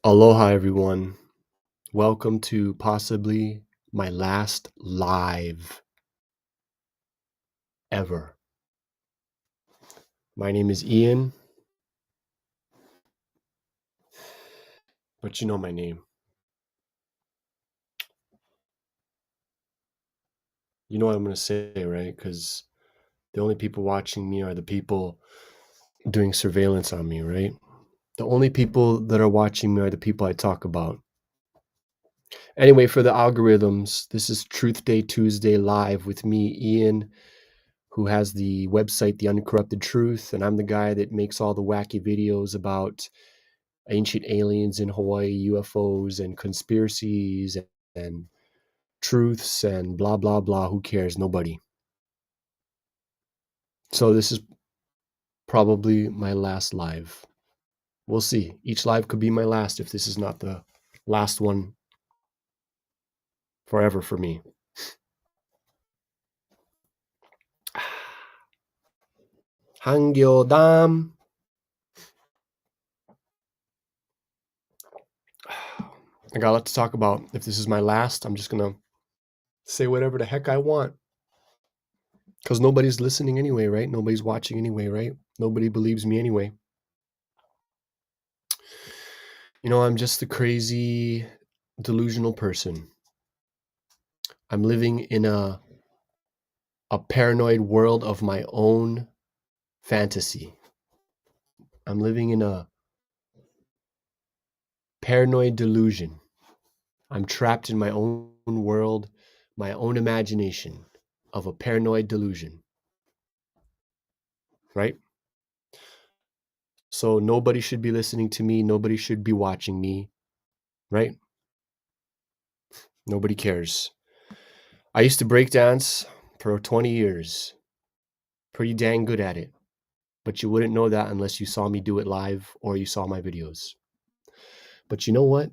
Aloha, everyone. Welcome to possibly my last live ever. My name is Ian, but you know my name. You know what I'm going to say, right? Because the only people watching me are the people doing surveillance on me, right? The only people that are watching me are the people I talk about. Anyway, for the algorithms, this is Truth Day Tuesday live with me, Ian, who has the website The Uncorrupted Truth, and I'm the guy that makes all the wacky videos about ancient aliens in Hawaii, UFOs, and conspiracies and truths and blah, blah, blah. Who cares? Nobody. So this is probably my last live. We'll see. Each live could be my last if this is not the last one forever for me. Hangyo Dam. I got a lot to talk about. If this is my last, I'm just going to say whatever the heck I want. Because nobody's listening anyway, right? Nobody's watching anyway, right? Nobody believes me anyway. You know, I'm just a crazy, delusional person. I'm living in a paranoid world of my own fantasy. I'm living in a paranoid delusion. I'm trapped in my own world, my own imagination of a paranoid delusion. Right? So nobody should be listening to me. Nobody should be watching me. Right? Nobody cares. I used to break dance for 20 years. Pretty dang good at it. But you wouldn't know that unless you saw me do it live or you saw my videos. But you know what?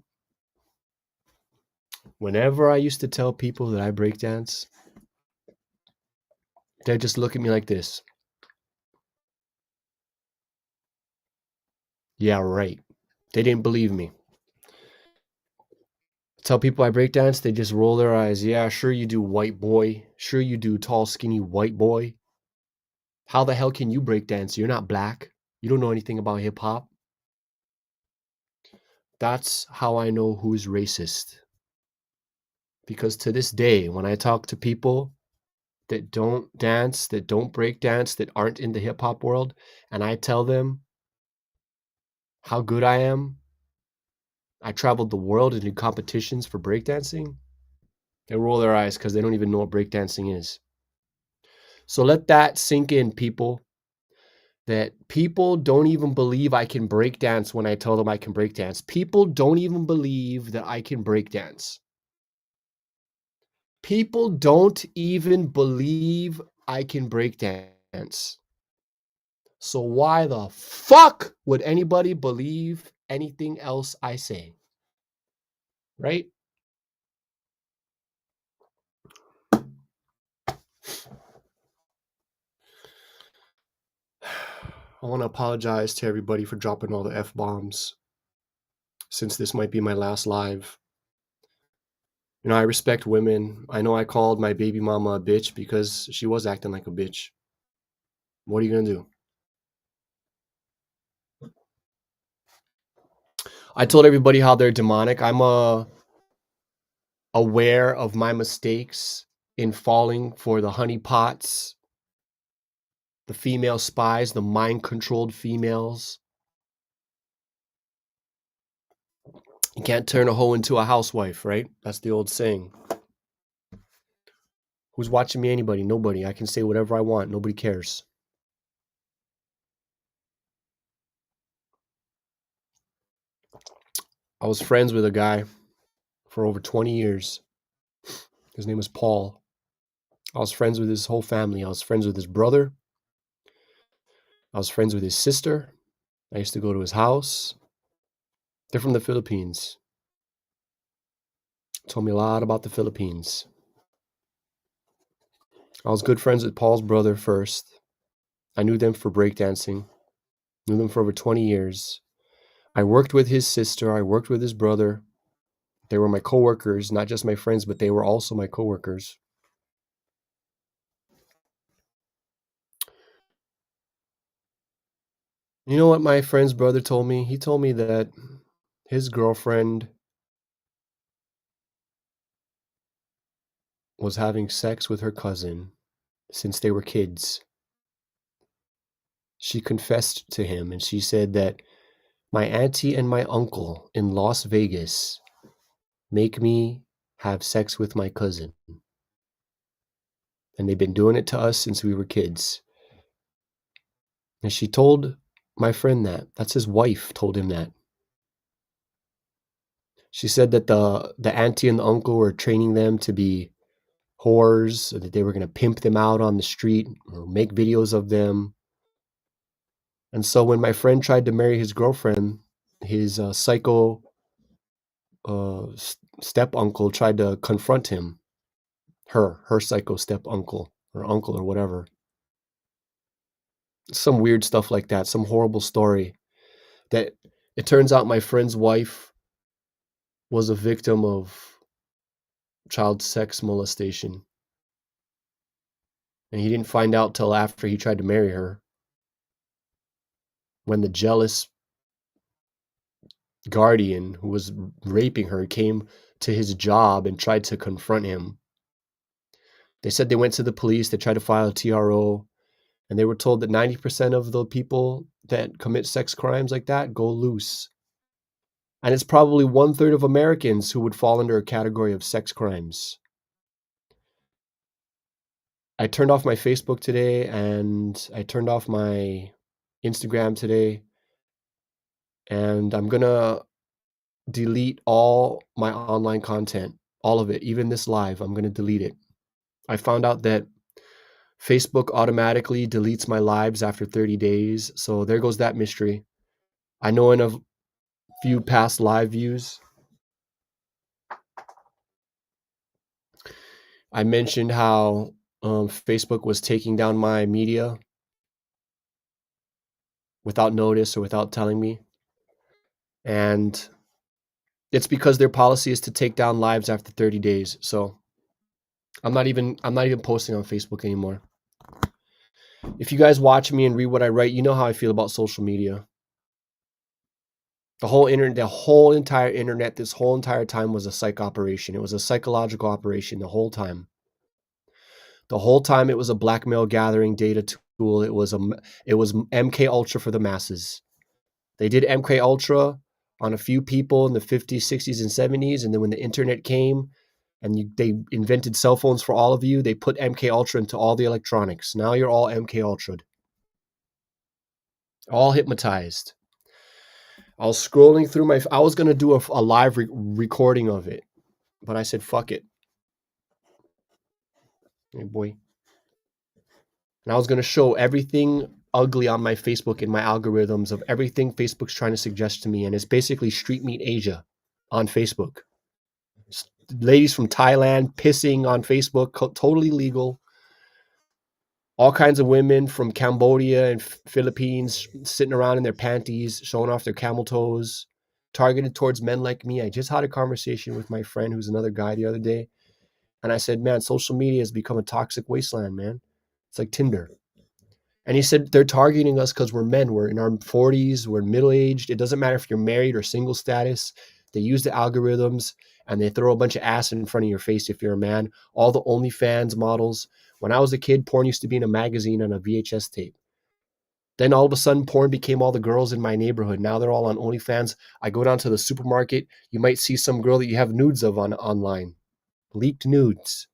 Whenever I used to tell people that I break dance, they'd just look at me like this. Yeah, right. They didn't believe me. Tell people I break dance, they just roll their eyes. Yeah, sure you do, white boy. Sure you do, tall, skinny white boy. How the hell can you break dance? You're not black. You don't know anything about hip hop. That's how I know who's racist. Because to this day, when I talk to people that don't dance, that don't break dance, that aren't in the hip hop world, and I tell them how good I am, I traveled the world and did competitions for breakdancing, they roll their eyes because they don't even know what breakdancing is. So let that sink in, people. That people don't even believe I can breakdance when I tell them I can breakdance. People don't even believe that I can breakdance. People don't even believe I can breakdance. So why the fuck would anybody believe anything else I say? Right? I want to apologize to everybody for dropping all the F-bombs, since this might be my last live. You know, I respect women. I know I called my baby mama a bitch because she was acting like a bitch. What are you going to do? I told everybody how they're demonic. I'm aware of my mistakes in falling for the honeypots, the female spies, the mind-controlled females. You can't turn a hoe into a housewife, right? That's the old saying. Who's watching me? Anybody? Nobody. I can say whatever I want. Nobody cares. I was friends with a guy for over 20 years. His name was Paul. I was friends with his whole family. I was friends with his brother. I was friends with his sister. I used to go to his house. They're from the Philippines. Told me a lot about the Philippines. I was good friends with Paul's brother first. I knew them for breakdancing. Knew them for over 20 years. I worked with his sister, I worked with his brother. They were my coworkers, not just my friends, but they were also my coworkers. You know what my friend's brother told me? He told me that his girlfriend was having sex with her cousin since they were kids. She confessed to him and she said that my auntie and my uncle in Las Vegas make me have sex with my cousin. And they've been doing it to us since we were kids. And she told my friend that. That's his wife told him that. She said that the auntie and the uncle were training them to be whores, or that they were going to pimp them out on the street or make videos of them. And so when my friend tried to marry his girlfriend, his psycho step uncle tried to confront him, her psycho step uncle or uncle or whatever. Some weird stuff like that, some horrible story that it turns out my friend's wife was a victim of child sex molestation. And he didn't find out till after he tried to marry her, when the jealous guardian who was raping her came to his job and tried to confront him. They said they went to the police, they tried to file a TRO, and they were told that 90% of the people that commit sex crimes like that go loose. And it's probably 1/3 of Americans who would fall under a category of sex crimes. I turned off my Facebook today and I turned off my Instagram today, and I'm gonna delete all my online content, all of it, even this live, I'm gonna delete it. I found out that Facebook automatically deletes my lives after 30 days, so there goes that mystery. I know in a few past live views, I mentioned how Facebook was taking down my media without notice or without telling me. And it's because their policy is to take down lives after 30 days. So I'm not even posting on Facebook anymore. If you guys watch me and read what I write, you know how I feel about social media. The whole internet, the whole entire internet, this whole entire time was a psych operation. It was a psychological operation the whole time. The whole time it was a blackmail gathering data tool. It was MK Ultra for the masses. They did MK Ultra on a few people in the 50s, 60s, and 70s, and then when the internet came and they invented cell phones for all of you, they put MK Ultra into all the electronics. Now you're all MK Ultra'd. All hypnotized. I was scrolling through I was going to do a live recording of it, but I said, fuck it. Hey, boy. And I was going to show everything ugly on my Facebook and my algorithms of everything Facebook's trying to suggest to me. And it's basically Street Meat Asia on Facebook. Ladies from Thailand pissing on Facebook, totally legal. All kinds of women from Cambodia and Philippines sitting around in their panties, showing off their camel toes, targeted towards men like me. I just had a conversation with my friend who's another guy the other day. And I said, man, social media has become a toxic wasteland, man. It's like Tinder. And he said, they're targeting us because we're men. We're in our 40s. We're middle-aged. It doesn't matter if you're married or single status. They use the algorithms and they throw a bunch of ass in front of your face if you're a man. All the OnlyFans models. When I was a kid, porn used to be in a magazine on a VHS tape. Then all of a sudden, porn became all the girls in my neighborhood. Now they're all on OnlyFans. I go down to the supermarket. You might see some girl that you have nudes of online. Leaked nudes.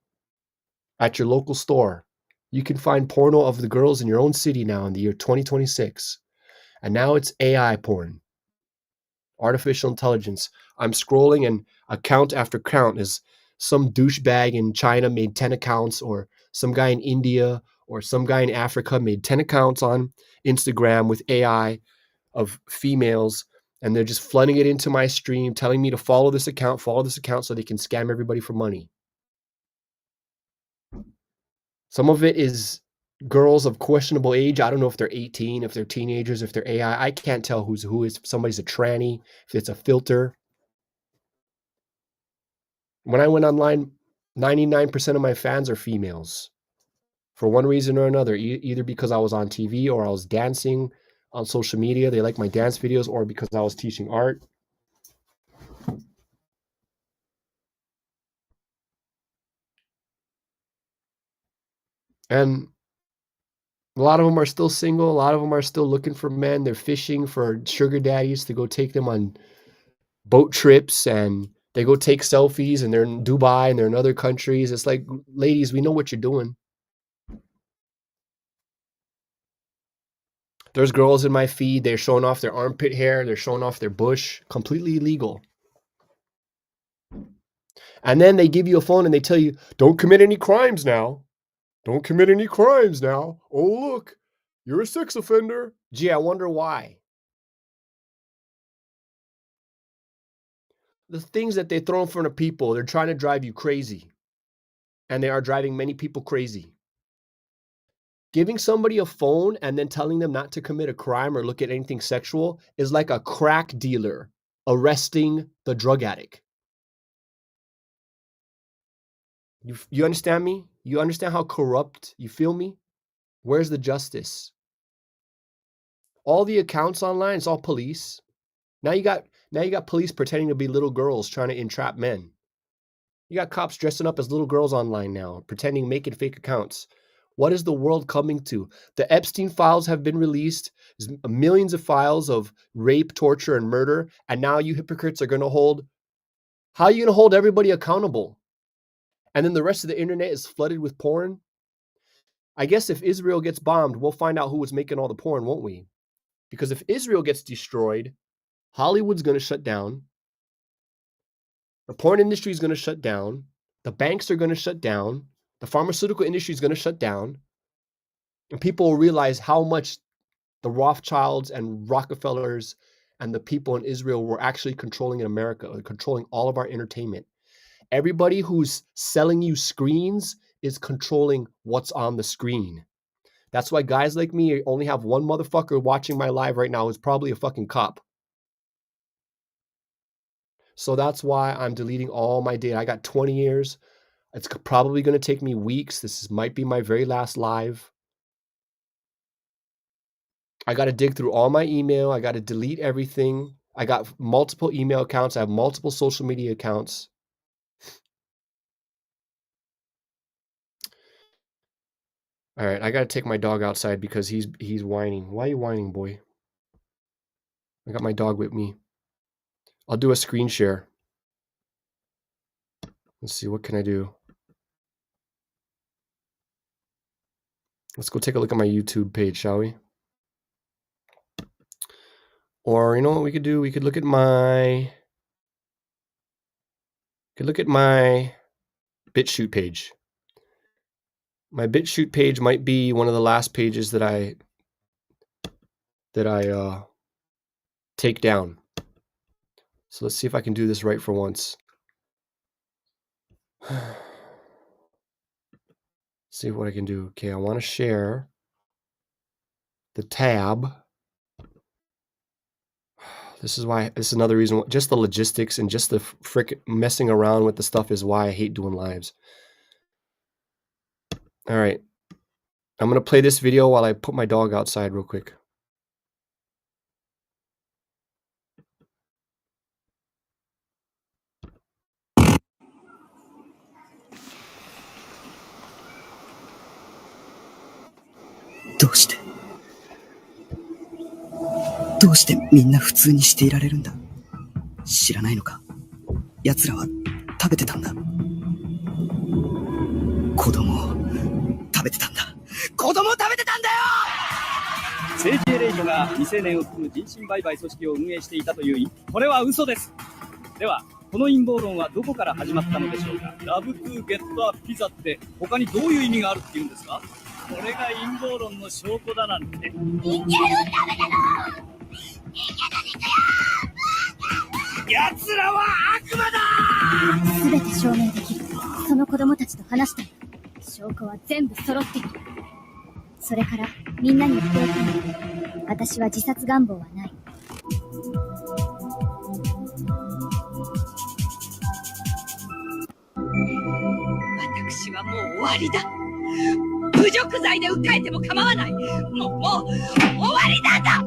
At your local store. You can find porno of the girls in your own city now in the year 2026. And now it's AI porn. Artificial intelligence. I'm scrolling and account after account is some douchebag in China made 10 accounts, or some guy in India or some guy in Africa made 10 accounts on Instagram with AI of females, and they're just flooding it into my stream, telling me to follow this account so they can scam everybody for money. Some of it is girls of questionable age. I don't know if they're 18, if they're teenagers, if they're AI. I can't tell who's who. If somebody's a tranny, if it's a filter. When I went online, 99% of my fans are females. For one reason or another, either because I was on TV or I was dancing on social media. They like my dance videos, or because I was teaching art. And a lot of them are still single. A lot of them are still looking for men. They're fishing for sugar daddies to go take them on boat trips, and they go take selfies, and they're in Dubai and they're in other countries. It's like, ladies, we know what you're doing. There's girls in my feed. They're showing off their armpit hair. They're showing off their bush. Completely illegal. And then they give you a phone and they tell you, don't commit any crimes now. Don't commit any crimes now. Oh, look, you're a sex offender. Gee, I wonder why. The things that they throw in front of people, they're trying to drive you crazy. And they are driving many people crazy. Giving somebody a phone and then telling them not to commit a crime or look at anything sexual is like a crack dealer arresting the drug addict. You understand me? You understand how corrupt, you feel me? Where's the justice? All the accounts online, it's all police. Now you got police pretending to be little girls trying to entrap men. You got cops dressing up as little girls online now, pretending, making fake accounts. What is the world coming to? The Epstein files have been released. There's millions of files of rape, torture, and murder. And now you hypocrites are going to hold, how are you going to hold everybody accountable? And then the rest of the internet is flooded with porn. I guess if Israel gets bombed, we'll find out who was making all the porn, won't we? Because if Israel gets destroyed, Hollywood's going to shut down. The porn industry is going to shut down. The banks are going to shut down. The pharmaceutical industry is going to shut down. And people will realize how much the Rothschilds and Rockefellers and the people in Israel were actually controlling in America, controlling all of our entertainment. Everybody who's selling you screens is controlling what's on the screen. That's why guys like me only have one motherfucker watching my live right now who's probably a fucking cop. So that's why I'm deleting all my data. I got 20 years. It's probably going to take me weeks. Might be my very last live. I got to dig through all my email. I got to delete everything. I got multiple email accounts. I have multiple social media accounts. All right, I got to take my dog outside because he's whining. Why are you whining, boy? I got my dog with me. I'll do a screen share. Let's see, what can I do? Let's go take a look at my YouTube page, shall we? Or you know what we could do? We could look at my BitChute page. My BitChute page might be one of the last pages that I take down. So let's see if I can do this right for once. See what I can do. Okay, I want to share the tab. This is another reason, just the logistics and just the frick messing around with the stuff is why I hate doing lives. All right. I'm going to play this video while I put my dog outside real quick.どうしてみんな普通にしていられるんだ。知らないのか。奴らは食べてたんだ。子供を食べてたんだ。子供を食べてたんだよ。政治エレイトが未成年を含む人身売買組織を運営していたという、これは嘘です。ではこの陰謀論はどこから始まったのでしょうか。ラブトゥーゲットアピザって他にどういう意味があるっていうんですか。これが陰謀論の証拠だなんて。人間を食べたの。人間の肉よ。奴らは悪魔だ。すべて証明できる。その子供たちと話した。証拠は全部揃っている。それからみんなに言っておくの。私は自殺願望はない。私はもう終わりだ。侮辱罪で訴えても構わない。もう終わりなんだ。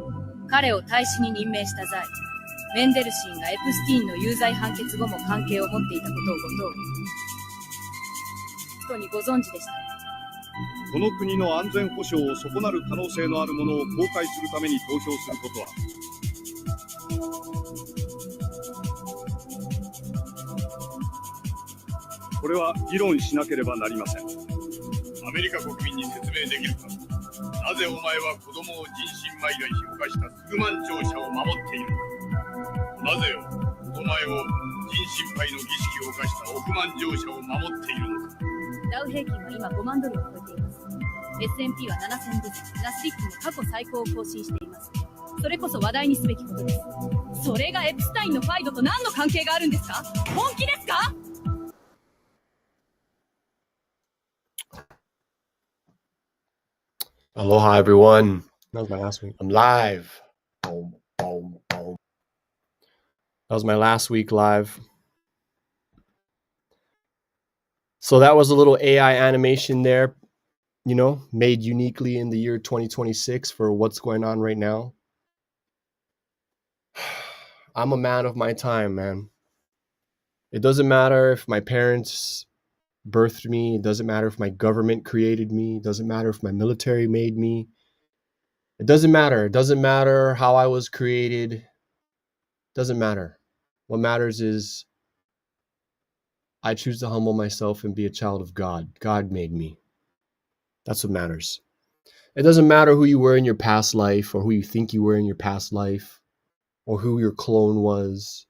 彼を大使に任命した際、メンデルシンがエプスティーンの有罪判決後も関係を持っていたことをごにご存知でした。この国の安全保障を損なる可能性のあるものを公開するために投票することは、これは議論しなければなりません。アメリカ国民に説明できるか。なぜお前は子供を人身売買に犯したスグマン庁舎を守っているのか。なぜよ、お前を人身売の儀式を犯した億万庁舎を守っているのか。ダウ平均は今5万ドルを超えています。S&P は7000ドル、ナスディックも過去最高を更新しています。それこそ話題にすべきことです。それがエプスタインのファイドと何の関係があるんですか？本気ですかAloha, everyone. That was my last week. I'm live. Boom, boom, boom. That was my last week live. So that was a little AI animation there, you know, made uniquely in the year 2026 for what's going on right now. I'm a man of my time, man. It doesn't matter if my parents birthed me. It doesn't matter if my government created me. It doesn't matter if my military made me. It doesn't matter. It doesn't matter how I was created. It doesn't matter. What matters is I choose to humble myself and be a child of God. God made me. That's what matters. It doesn't matter who you were in your past life or who you think you were in your past life or who your clone was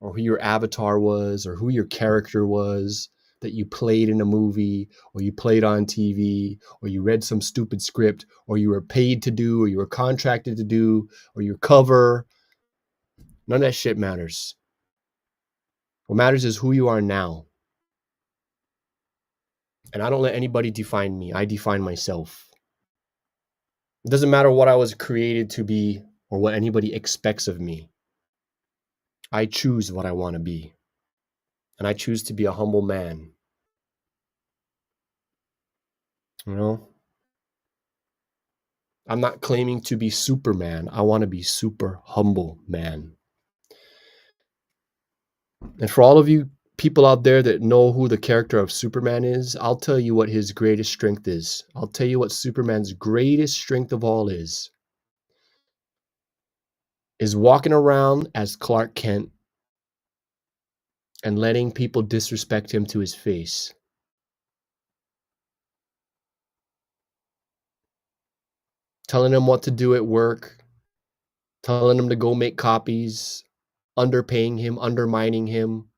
or who your avatar was or who your character was that you played in a movie or you played on TV or you read some stupid script or you were paid to do or you were contracted to do or your cover. None of that shit matters. What matters is who you are now. And I don't let anybody define me. I define myself. It doesn't matter what I was created to be or what anybody expects of me. I choose what I want to be. And I choose to be a humble man. You know? I'm not claiming to be Superman. I want to be super humble man. And for all of you people out there that know who the character of Superman is, I'll tell you what his greatest strength is. I'll tell you what Superman's greatest strength of all is walking around as Clark Kent and letting people disrespect him to his face. Telling him what to do at work, telling him to go make copies, underpaying him, undermining him,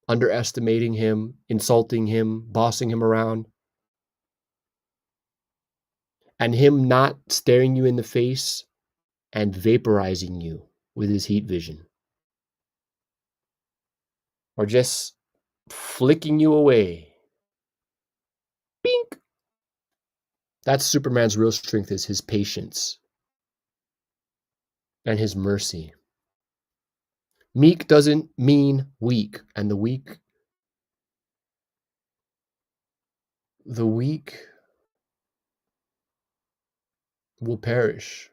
underestimating him, insulting him, bossing him around. And him not staring you in the face and vaporizing you with his heat vision. Or just flicking you away. Bink! That's Superman's real strength, is his patience and his mercy. Meek doesn't mean weak, and the weak will perish.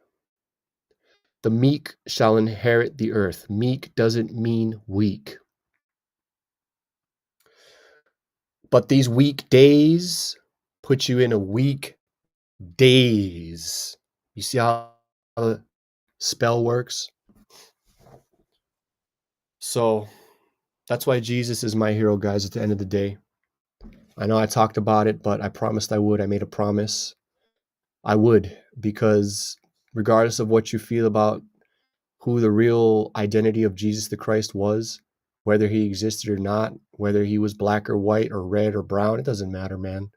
The meek shall inherit the earth. Meek doesn't mean weak. But these weak days put you in a weak days. You see how the spell works? So that's why Jesus is my hero, guys, at the end of the day. I know I talked about it, but I promised I would. I made a promise. I would, because regardless of what you feel about who the real identity of Jesus the Christ was, whether he existed or not, whether he was black or white or red or brown, it doesn't matter, man.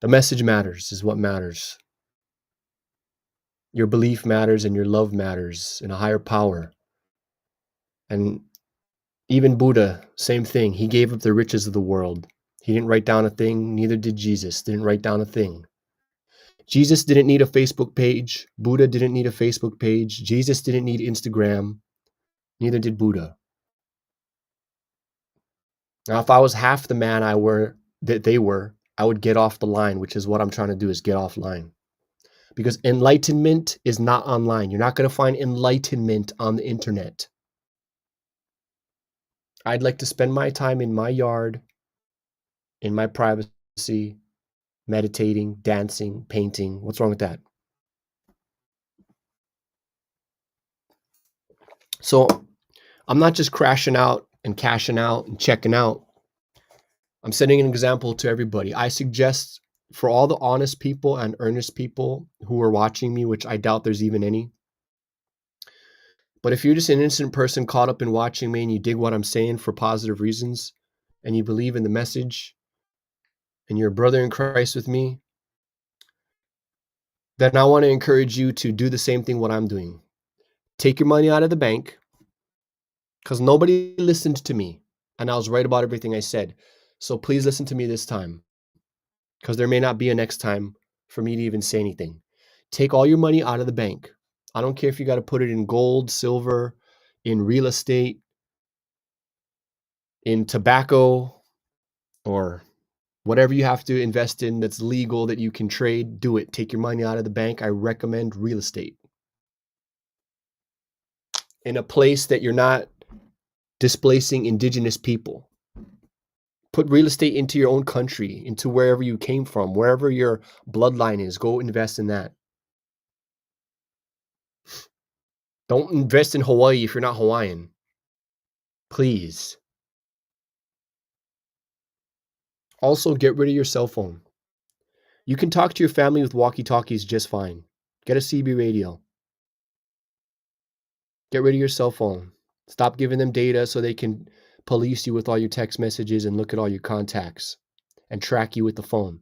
The message matters, is what matters. Your belief matters and your love matters in a higher power. And even Buddha, same thing. He gave up the riches of the world. He didn't write down a thing, neither did Jesus. Didn't write down a thing. Jesus didn't need a Facebook page. Buddha didn't need a Facebook page. Jesus didn't need Instagram. Neither did Buddha. Now, if I was half the man that they were, I would get off the line, which is what I'm trying to do, is get offline. Because enlightenment is not online. You're not going to find enlightenment on the internet. I'd like to spend my time in my yard, in my privacy, meditating, dancing, painting. What's wrong with that? So I'm not just crashing out and cashing out and checking out. I'm setting an example to everybody. I suggest for all the honest people and earnest people who are watching me, which I doubt there's even any. But if you're just an innocent person caught up in watching me and you dig what I'm saying for positive reasons and you believe in the message and you're a brother in Christ with me, then I want to encourage you to do the same thing what I'm doing. Take your money out of the bank, because nobody listened to me and I was right about everything I said. So please listen to me this time, because there may not be a next time for me to even say anything. Take all your money out of the bank. I don't care if you got to put it in gold, silver, in real estate, in tobacco, or whatever you have to invest in that's legal that you can trade. Do it. Take your money out of the bank. I recommend real estate. In a place that you're not displacing indigenous people. Put real estate into your own country, into wherever you came from, wherever your bloodline is. Go invest in that. Don't invest in Hawaii if you're not Hawaiian. Please. Also, get rid of your cell phone. You can talk to your family with walkie-talkies just fine. Get a CB radio. Get rid of your cell phone. Stop giving them data so they can police you with all your text messages and look at all your contacts and track you with the phone.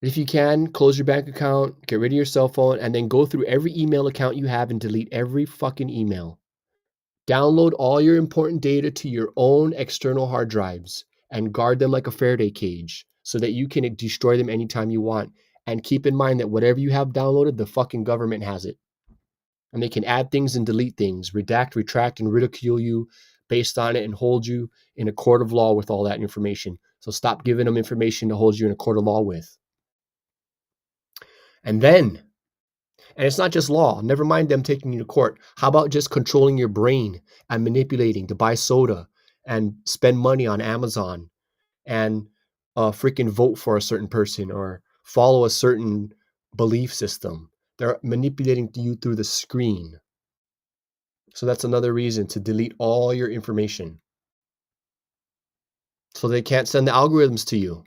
If you can, close your bank account, get rid of your cell phone, and then go through every email account you have and delete every fucking email. Download all your important data to your own external hard drives and guard them like a Faraday cage so that you can destroy them anytime you want. And keep in mind that whatever you have downloaded, the fucking government has it. And they can add things and delete things, redact, retract, and ridicule you based on it and hold you in a court of law with all that information. So stop giving them information to hold you in a court of law with. And it's not just law. Never mind them taking you to court. How about just controlling your brain and manipulating to buy soda and spend money on Amazon and freaking vote for a certain person or follow a certain belief system? They're manipulating you through the screen. So that's another reason to delete all your information. So they can't send the algorithms to you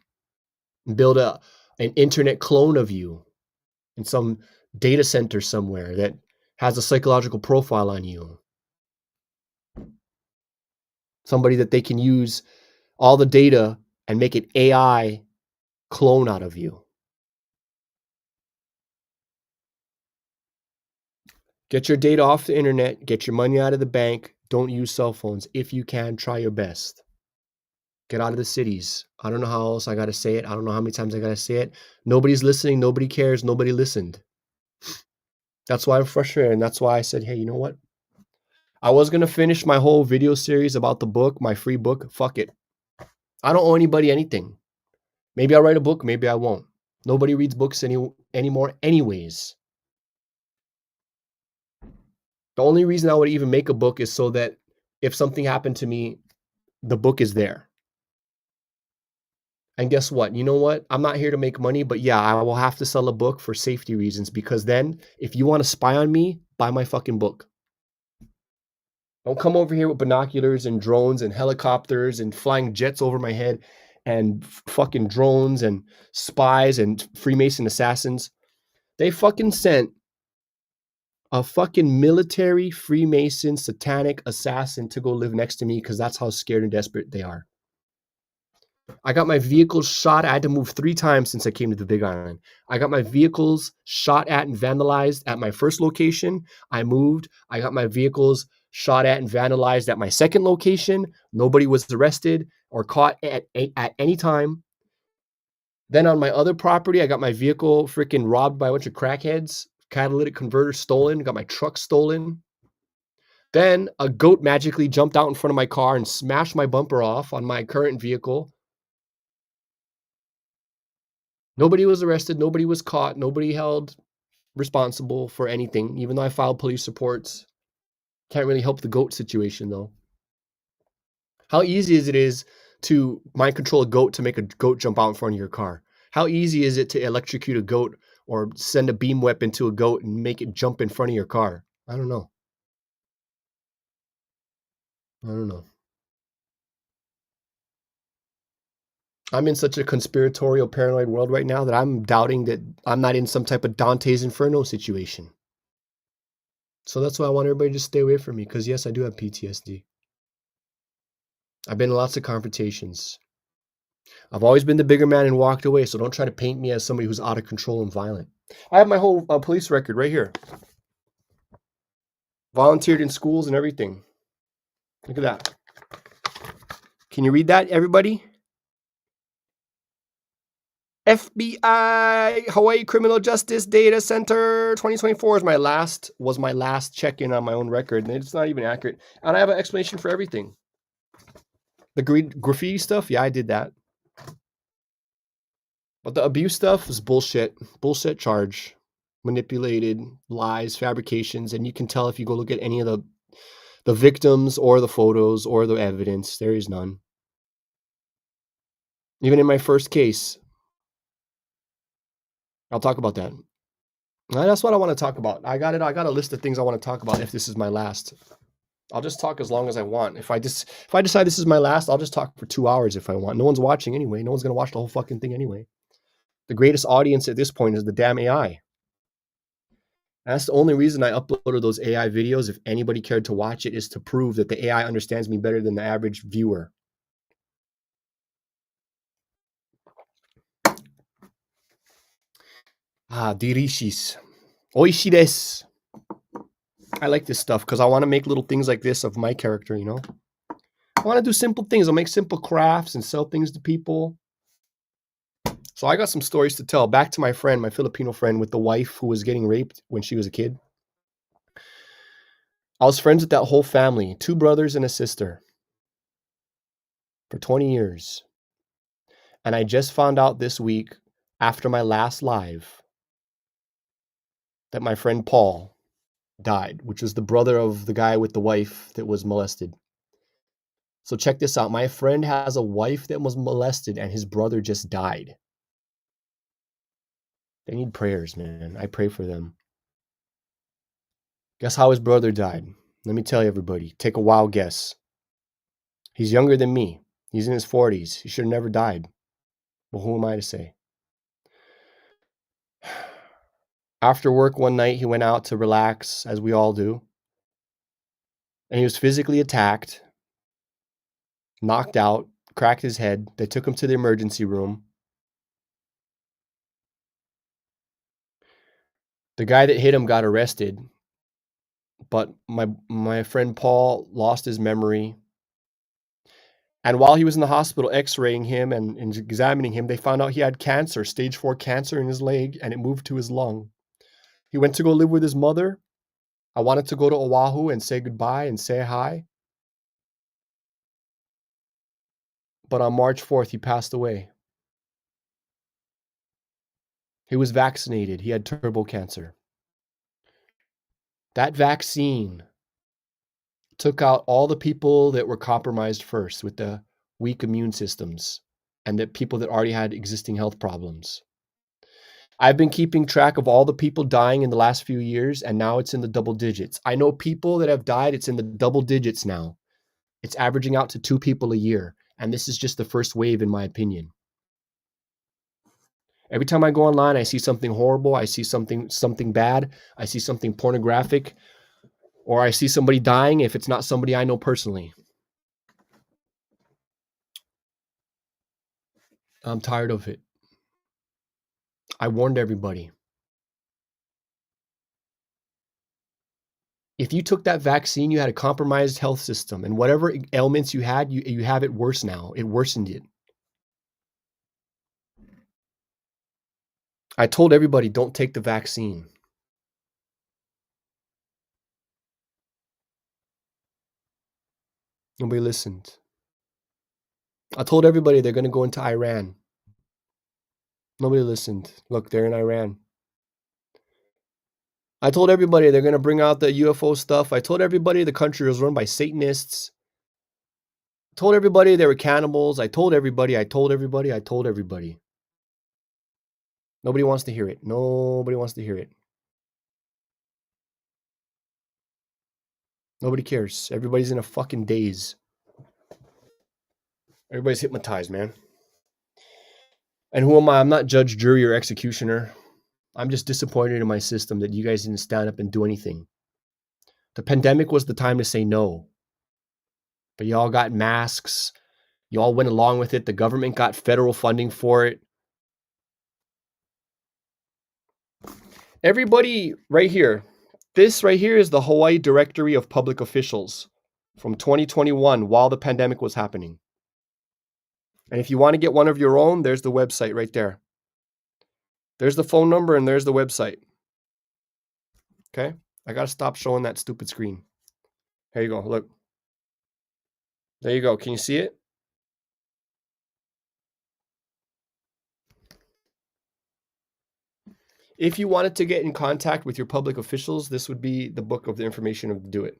and build an internet clone of you in some data center somewhere that has a psychological profile on you. Somebody that they can use all the data and make an AI clone out of you. Get your data off the internet. Get your money out of the bank. Don't use cell phones. If you can, try your best. Get out of the cities. I don't know how else I got to say it. I don't know how many times I got to say it. Nobody's listening. Nobody cares. Nobody listened. That's why I'm frustrated. And that's why I said, hey, you know what? I was going to finish my whole video series about the book, my free book. Fuck it. I don't owe anybody anything. Maybe I'll write a book. Maybe I won't. Nobody reads books anymore anyways. The only reason I would even make a book is so that if something happened to me, the book is there. And guess what? You know what? I'm not here to make money, but yeah, I will have to sell a book for safety reasons, because then if you want to spy on me, buy my fucking book. Don't come over here with binoculars and drones and helicopters and flying jets over my head and fucking drones and spies and Freemason assassins. They fucking sent a fucking military Freemason satanic assassin to go live next to me because that's how scared and desperate they are. I got my vehicles shot. I had to move 3 times since I came to the Big Island. I got my vehicles shot at and vandalized at my first location. I moved. I got my vehicles shot at and vandalized at my second location. Nobody was arrested or caught at any time. Then on my other property, I got my vehicle freaking robbed by a bunch of crackheads, catalytic converter stolen, got my truck stolen. Then a goat magically jumped out in front of my car and smashed my bumper off on my current vehicle. Nobody was arrested. Nobody was caught. Nobody held responsible for anything, even though I filed police reports. Can't really help the goat situation, though. How easy is it to mind control a goat to make a goat jump out in front of your car? How easy is it to electrocute a goat or send a beam weapon to a goat and make it jump in front of your car? I don't know. I'm in such a conspiratorial, paranoid world right now that I'm doubting that I'm not in some type of Dante's Inferno situation. So that's why I want everybody to stay away from me, because yes, I do have PTSD. I've been in lots of confrontations. I've always been the bigger man and walked away, so don't try to paint me as somebody who's out of control and violent. I have my whole police record right here. Volunteered in schools and everything. Look at that. Can you read that, everybody? FBI Hawaii Criminal Justice Data Center 2024 was my last check-in on my own record, and it's not even accurate. And I have an explanation for everything. The graffiti stuff, yeah, I did that. But the abuse stuff is bullshit. Bullshit charge. Manipulated, lies, fabrications, and you can tell if you go look at any of the victims or the photos or the evidence, there is none. Even in my first case, I'll talk about that. That's what I want to talk about. I got a list of things I want to talk about if this is my last. I'll just talk as long as I want. If I decide this is my last, I'll just talk for 2 hours if I want. No one's watching anyway. No one's going to watch the whole fucking thing anyway. The greatest audience at this point is the damn AI. That's the only reason I uploaded those AI videos. If anybody cared to watch it, is to prove that the AI understands me better than the average viewer. Dirishis. Oishi desu. I like this stuff because I want to make little things like this of my character, you know? I want to do simple things. I'll make simple crafts and sell things to people. So I got some stories to tell. Back to my friend, my Filipino friend with the wife who was getting raped when she was a kid. I was friends with that whole family, 2 brothers and a sister, for 20 years. And I just found out this week, after my last live, that my friend Paul died, which was the brother of the guy with the wife that was molested. So check this out. My friend has a wife that was molested and his brother just died. They need prayers, man. I pray for them. Guess how his brother died? Let me tell you, everybody. Take a wild guess. He's younger than me. He's in his 40s. He should have never died. But who am I to say? After work one night, he went out to relax, as we all do. And he was physically attacked, knocked out, cracked his head. They took him to the emergency room. The guy that hit him got arrested, but my friend Paul lost his memory. And while he was in the hospital x-raying him and examining him, they found out he had cancer, stage 4 cancer in his leg, and it moved to his lung. He went to go live with his mother. I wanted to go to Oahu and say goodbye and say hi. But on March 4th, he passed away. He was vaccinated. He had turbo cancer. That vaccine took out all the people that were compromised first with the weak immune systems and the people that already had existing health problems. I've been keeping track of all the people dying in the last few years, and now it's in the double digits. I know people that have died, it's in the double digits now. It's averaging out to 2 people a year, and this is just the first wave, in my opinion. Every time I go online, I see something horrible, I see something bad, I see something pornographic, or I see somebody dying if it's not somebody I know personally. I'm tired of it. I warned everybody. If you took that vaccine, you had a compromised health system, and whatever ailments you had, you have it worse now. It worsened it. I told everybody, don't take the vaccine. Nobody listened. I told everybody they're going to go into Iran. Nobody listened. Look, they're in Iran. I told everybody they're going to bring out the UFO stuff. I told everybody the country was run by Satanists. I told everybody they were cannibals. I told everybody. Nobody wants to hear it. Nobody wants to hear it. Nobody cares. Everybody's in a fucking daze. Everybody's hypnotized, man. And who am I? I'm not judge, jury, or executioner. I'm just disappointed in my system that you guys didn't stand up and do anything. The pandemic was the time to say no. But y'all got masks. Y'all went along with it. The government got federal funding for it. Everybody right here. This right here is the Hawaii Directory of Public Officials from 2021 while the pandemic was happening. And if you want to get one of your own, there's the website right there. There's the phone number and there's the website. Okay? I got to stop showing that stupid screen. Here you go. Look. There you go. Can you see it? If you wanted to get in contact with your public officials, this would be the book of the information to do it.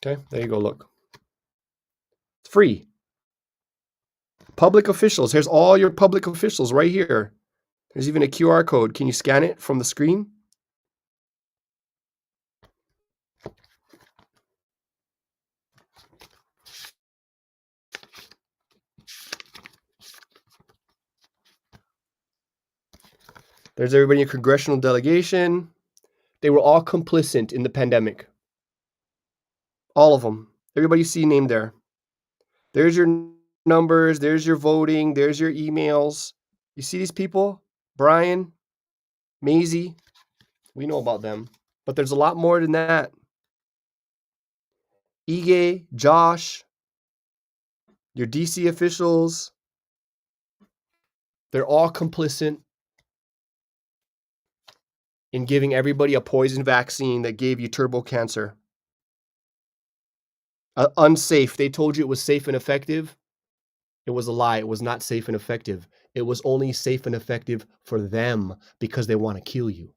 Okay, there you go, look. It's free. Public officials. Here's all your public officials right here. There's even a QR code. Can you scan it from the screen? There's everybody in your congressional delegation. They were all complicit in the pandemic. All of them. Everybody you see named there. There's your numbers. There's your voting. There's your emails. You see these people? Brian, Maisie. We know about them. But there's a lot more than that. Ige, Josh, your DC officials. They're all complicit in giving everybody a poison vaccine that gave you turbo cancer. Unsafe. They told you it was safe and effective. It was a lie. It was not safe and effective. It was only safe and effective for them because they want to kill you.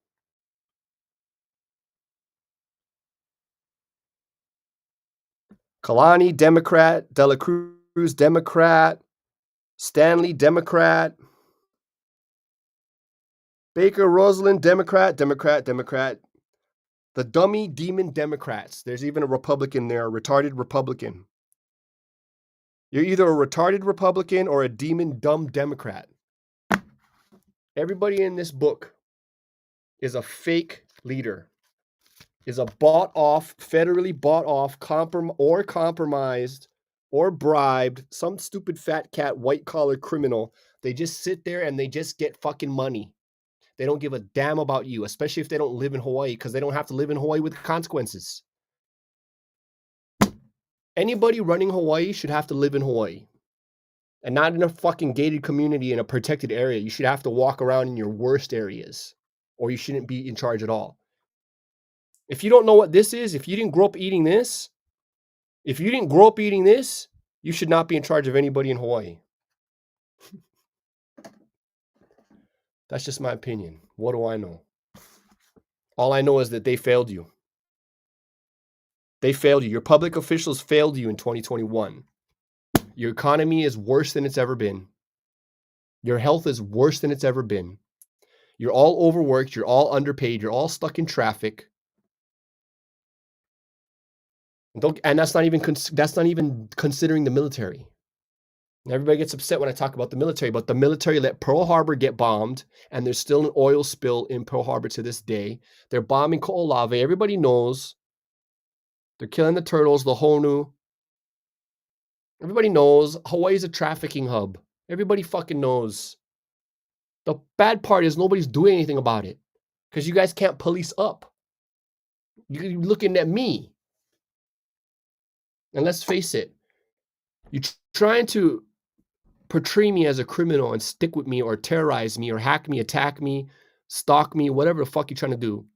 Kalani, Democrat. Dela Cruz, Democrat. Stanley, Democrat. Baker, Rosalind, Democrat. The dummy demon Democrats. There's even a Republican there, a retarded Republican. You're either a retarded Republican or a demon dumb Democrat. Everybody in this book is a fake leader, is a bought off, federally bought off, compromised or bribed, some stupid fat cat, white collar criminal. They just sit there and they just get fucking money. They don't give a damn about you, especially if they don't live in Hawaii, because they don't have to live in Hawaii with consequences. Anybody running Hawaii should have to live in Hawaii and not in a fucking gated community in a protected area. You should have to walk around in your worst areas, or you shouldn't be in charge at all. If you don't know what this is, if you didn't grow up eating this, you should not be in charge of anybody in Hawaii. That's just my opinion. What do I know? All I know is that they failed you. They failed you. Your public officials failed you in 2021. Your economy is worse than it's ever been. Your health is worse than it's ever been. You're all overworked. You're all underpaid. You're all stuck in traffic. And that's not even considering the military. And everybody gets upset when I talk about the military, but the military let Pearl Harbor get bombed, and there's still an oil spill in Pearl Harbor to this day. They're bombing Ko'olave. Everybody knows. They're killing the turtles, the Honu. Everybody knows Hawaii's a trafficking hub. Everybody fucking knows. The bad part is nobody's doing anything about it because you guys can't police up. You're looking at me. And let's face it, you're trying to portray me as a criminal and stick with me or terrorize me or hack me, attack me, stalk me, whatever the fuck you're trying to do.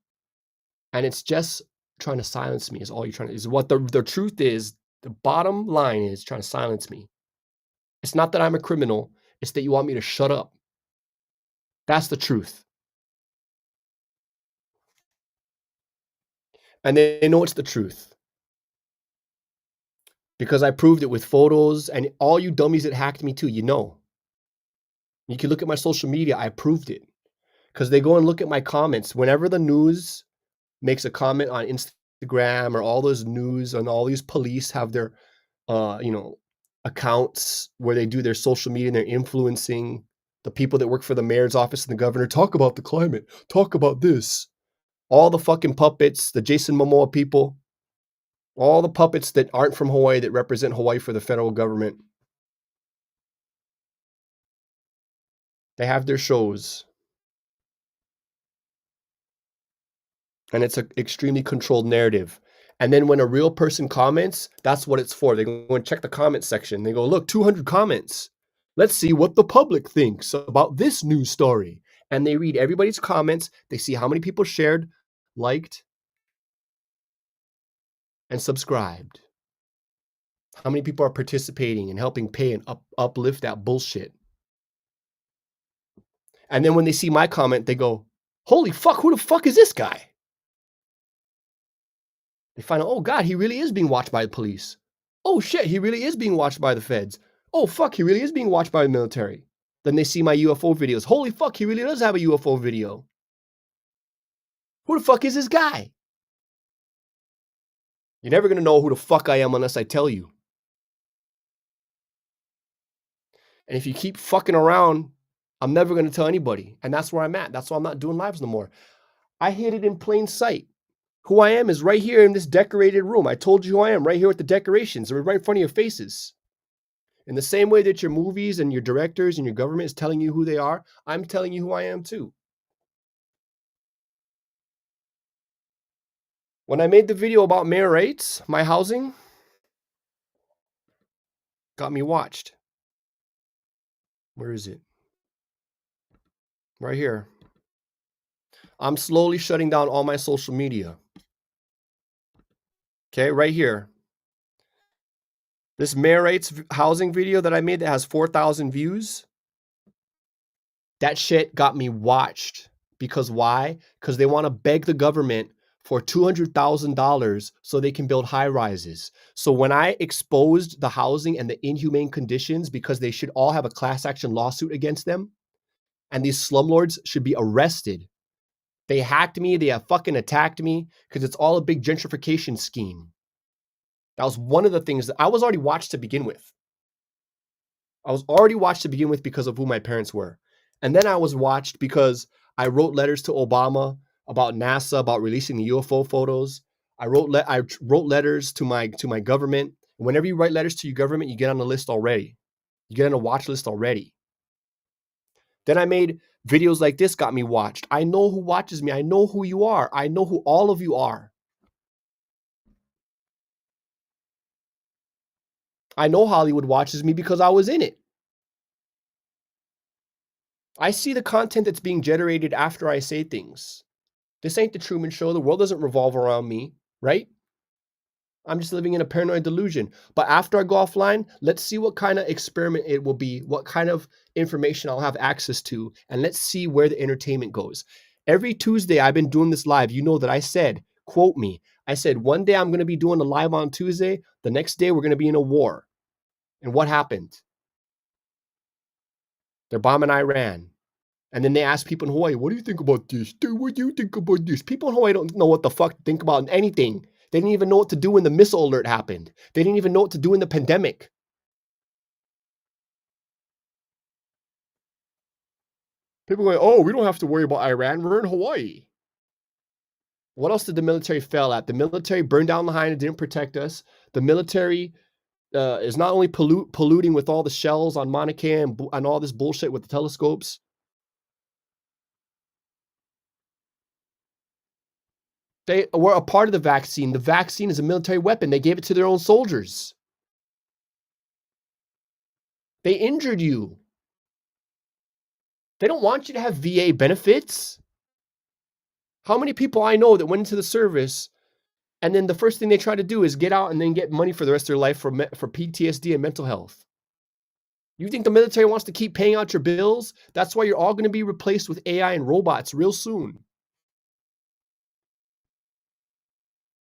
And it's just trying to silence me is all you're trying to, is what the truth is. The bottom line is trying to silence me. It's not that I'm a criminal. It's that you want me to shut up. That's the truth. And they know it's the truth. Because I proved it with photos, and all you dummies that hacked me too, you know. You can look at my social media, I proved it. Because they go and look at my comments. Whenever the news makes a comment on Instagram or all those news and all these police have their, accounts where they do their social media and they're influencing the people that work for the mayor's office and the governor, talk about the climate, talk about this. All the fucking puppets, the Jason Momoa people, all the puppets that aren't from Hawaii that represent Hawaii for the federal government. They have their shows. And it's an extremely controlled narrative. And then when a real person comments, that's what it's for. They go and check the comment section. They go, look, 200 comments. Let's see what the public thinks about this news story. And they read everybody's comments. They see how many people shared, liked, and subscribed. How many people are participating and helping pay and uplift that bullshit. And then when they see my comment, they go, holy fuck, who the fuck is this guy? They find out, oh God, he really is being watched by the police. Oh shit, he really is being watched by the feds. Oh fuck, he really is being watched by the military. Then they see my UFO videos. Holy fuck, he really does have a UFO video. Who the fuck is this guy? You're never going to know who the fuck I am unless I tell you. And if you keep fucking around, I'm never going to tell anybody. And that's where I'm at. That's why I'm not doing lives no more. I hid it in plain sight. Who I am is right here in this decorated room. I told you who I am right here with the decorations. They're right in front of your faces. In the same way that your movies and your directors and your government is telling you who they are, I'm telling you who I am too. When I made the video about mayor rates, my housing got me watched. Where is it? Right here. I'm slowly shutting down all my social media. Okay, right here. This mayor rates housing video that I made that has 4,000 views. That shit got me watched. Because why? Because they want to beg the government for $200,000 so they can build high rises. So when I exposed the housing and the inhumane conditions, because they should all have a class action lawsuit against them, and these slumlords should be arrested. They hacked me, they have fucking attacked me, because it's all a big gentrification scheme. That was one of the things that I was already watched to begin with. I was already watched to begin with because of who my parents were. And then I was watched because I wrote letters to Obama about NASA, about releasing the UFO photos. I wrote letters to my government. Whenever you write letters to your government, you get on the list already. You get on a watch list already. Then I made videos like this, got me watched. I know who watches me. I know who you are. I know who all of you are. I know Hollywood watches me because I was in it. I see the content that's being generated after I say things. This ain't the Truman Show. The world doesn't revolve around me, right? I'm just living in a paranoid delusion. But after I go offline, let's see what kind of experiment it will be, what kind of information I'll have access to, and let's see where the entertainment goes. Every Tuesday I've been doing this live. You know that I said, quote me, I said, one day I'm going to be doing a live on Tuesday. The next day we're going to be in a war. And what happened? They're bombing Iran. And then they ask people in Hawaii, what do you think about this? What do you think about this? People in Hawaii don't know what the fuck to think about anything. They didn't even know what to do when the missile alert happened. They didn't even know what to do in the pandemic. People are going, oh, we don't have to worry about Iran. We're in Hawaii. What else did the military fail at? The military burned down Lahaina and didn't protect us. The military is not only polluting with all the shells on Mauna Kea and all this bullshit with the telescopes. They were a part of the vaccine. The vaccine is a military weapon. They gave it to their own soldiers. They injured you. They don't want you to have VA benefits. How many people I know that went into the service and then the first thing they try to do is get out and then get money for the rest of their life for PTSD and mental health? You think the military wants to keep paying out your bills? That's why you're all going to be replaced with AI and robots real soon.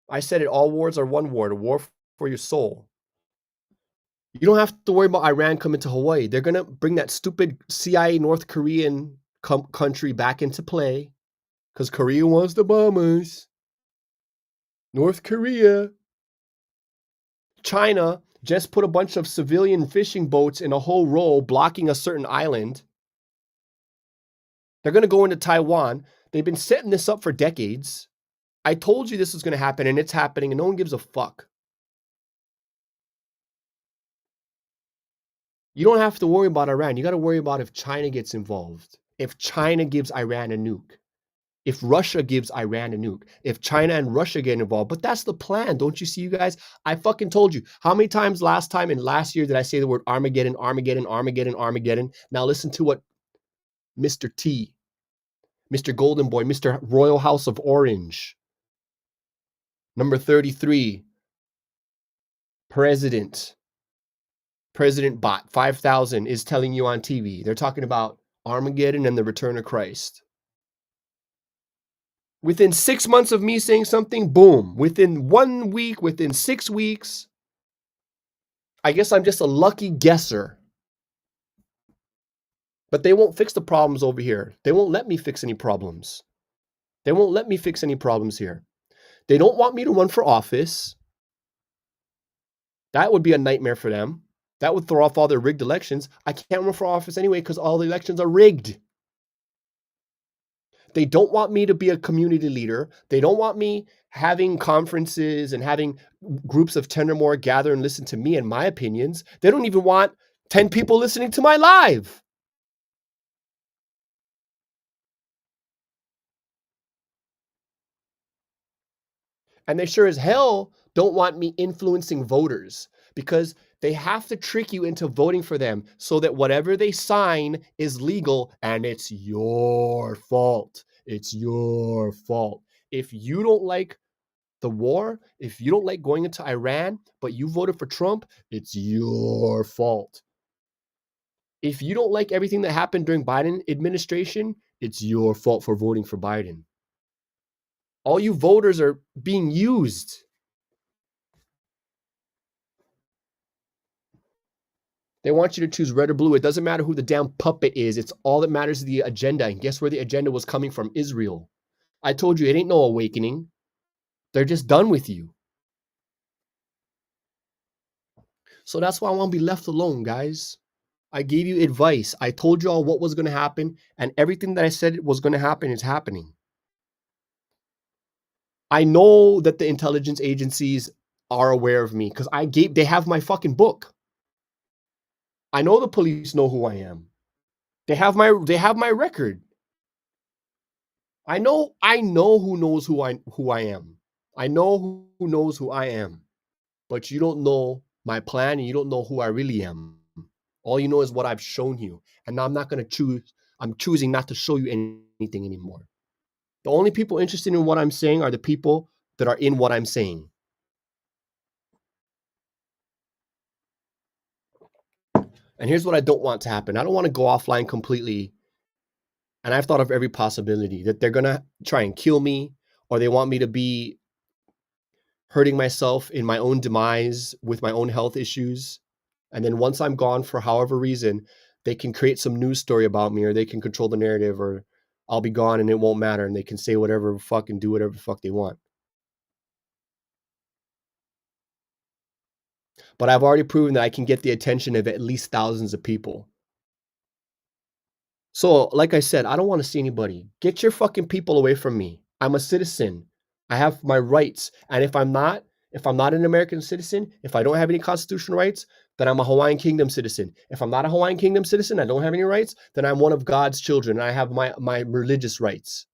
I said it, all wars are one war, a war for your soul. You don't have to worry about Iran coming to Hawaii. They're going to bring that stupid CIA North Korean country back into play because Korea wants to bomb us. North Korea. China just put a bunch of civilian fishing boats in a whole row blocking a certain island. They're going to go into Taiwan. They've been setting this up for decades. I told you this was going to happen, and it's happening, and no one gives a fuck. You don't have to worry about Iran. You got to worry about if China gets involved. If China gives Iran a nuke. If Russia gives Iran a nuke. If China and Russia get involved. But that's the plan. Don't you see, you guys? I fucking told you. How many times last time and last year did I say the word Armageddon, Armageddon, Armageddon, Armageddon? Now listen to what Mr. T, Mr. Golden Boy, Mr. Royal House of Orange, number 33, President Bot 5000 is telling you on TV. They're talking about Armageddon and the return of Christ. Within 6 months of me saying something, boom. Within 1 week, within 6 weeks, I guess I'm just a lucky guesser. But they won't fix the problems over here. They won't let me fix any problems. They won't let me fix any problems here. They don't want me to run for office. That would be a nightmare for them. That would throw off all their rigged elections. I can't run for office anyway because all the elections are rigged. They don't want me to be a community leader. They don't want me having conferences and having groups of 10 or more gather and listen to me and my opinions. They don't even want 10 people listening to my live. And they sure as hell don't want me influencing voters because they have to trick you into voting for them so that whatever they sign is legal and it's your fault. It's your fault. If you don't like the war, if you don't like going into Iran, but you voted for Trump, it's your fault. If you don't like everything that happened during Biden administration, it's your fault for voting for Biden. All you voters are being used. They want you to choose red or blue. It doesn't matter who the damn puppet is. It's all that matters is the agenda. And guess where the agenda was coming from? Israel. I told you, it ain't no awakening. They're just done with you. So that's why I want to be left alone, guys. I gave you advice. I told you all what was going to happen. And everything that I said was going to happen is happening. I know that the intelligence agencies are aware of me because they have my fucking book. I know the police know who I am. They have my record. I know who knows who I am. I know who knows who I am. But you don't know my plan and you don't know who I really am. All you know is what I've shown you. And now I'm choosing not to show you anything anymore. The only people interested in what I'm saying are the people that are in what I'm saying. And here's what I don't want to happen. I don't want to go offline completely. And I've thought of every possibility that they're going to try and kill me, or they want me to be hurting myself in my own demise with my own health issues. And then once I'm gone for however reason, they can create some news story about me, or they can control the narrative, or I'll be gone and it won't matter. And they can say whatever fuck and do whatever the fuck they want. But I've already proven that I can get the attention of at least thousands of people. So, like I said, I don't want to see anybody. Get your fucking people away from me. I'm a citizen. I have my rights. And if I'm not an American citizen, if I don't have any constitutional rights, then I'm a Hawaiian Kingdom citizen. If I'm not a Hawaiian Kingdom citizen, I don't have any rights, then I'm one of God's children. And I have my religious rights.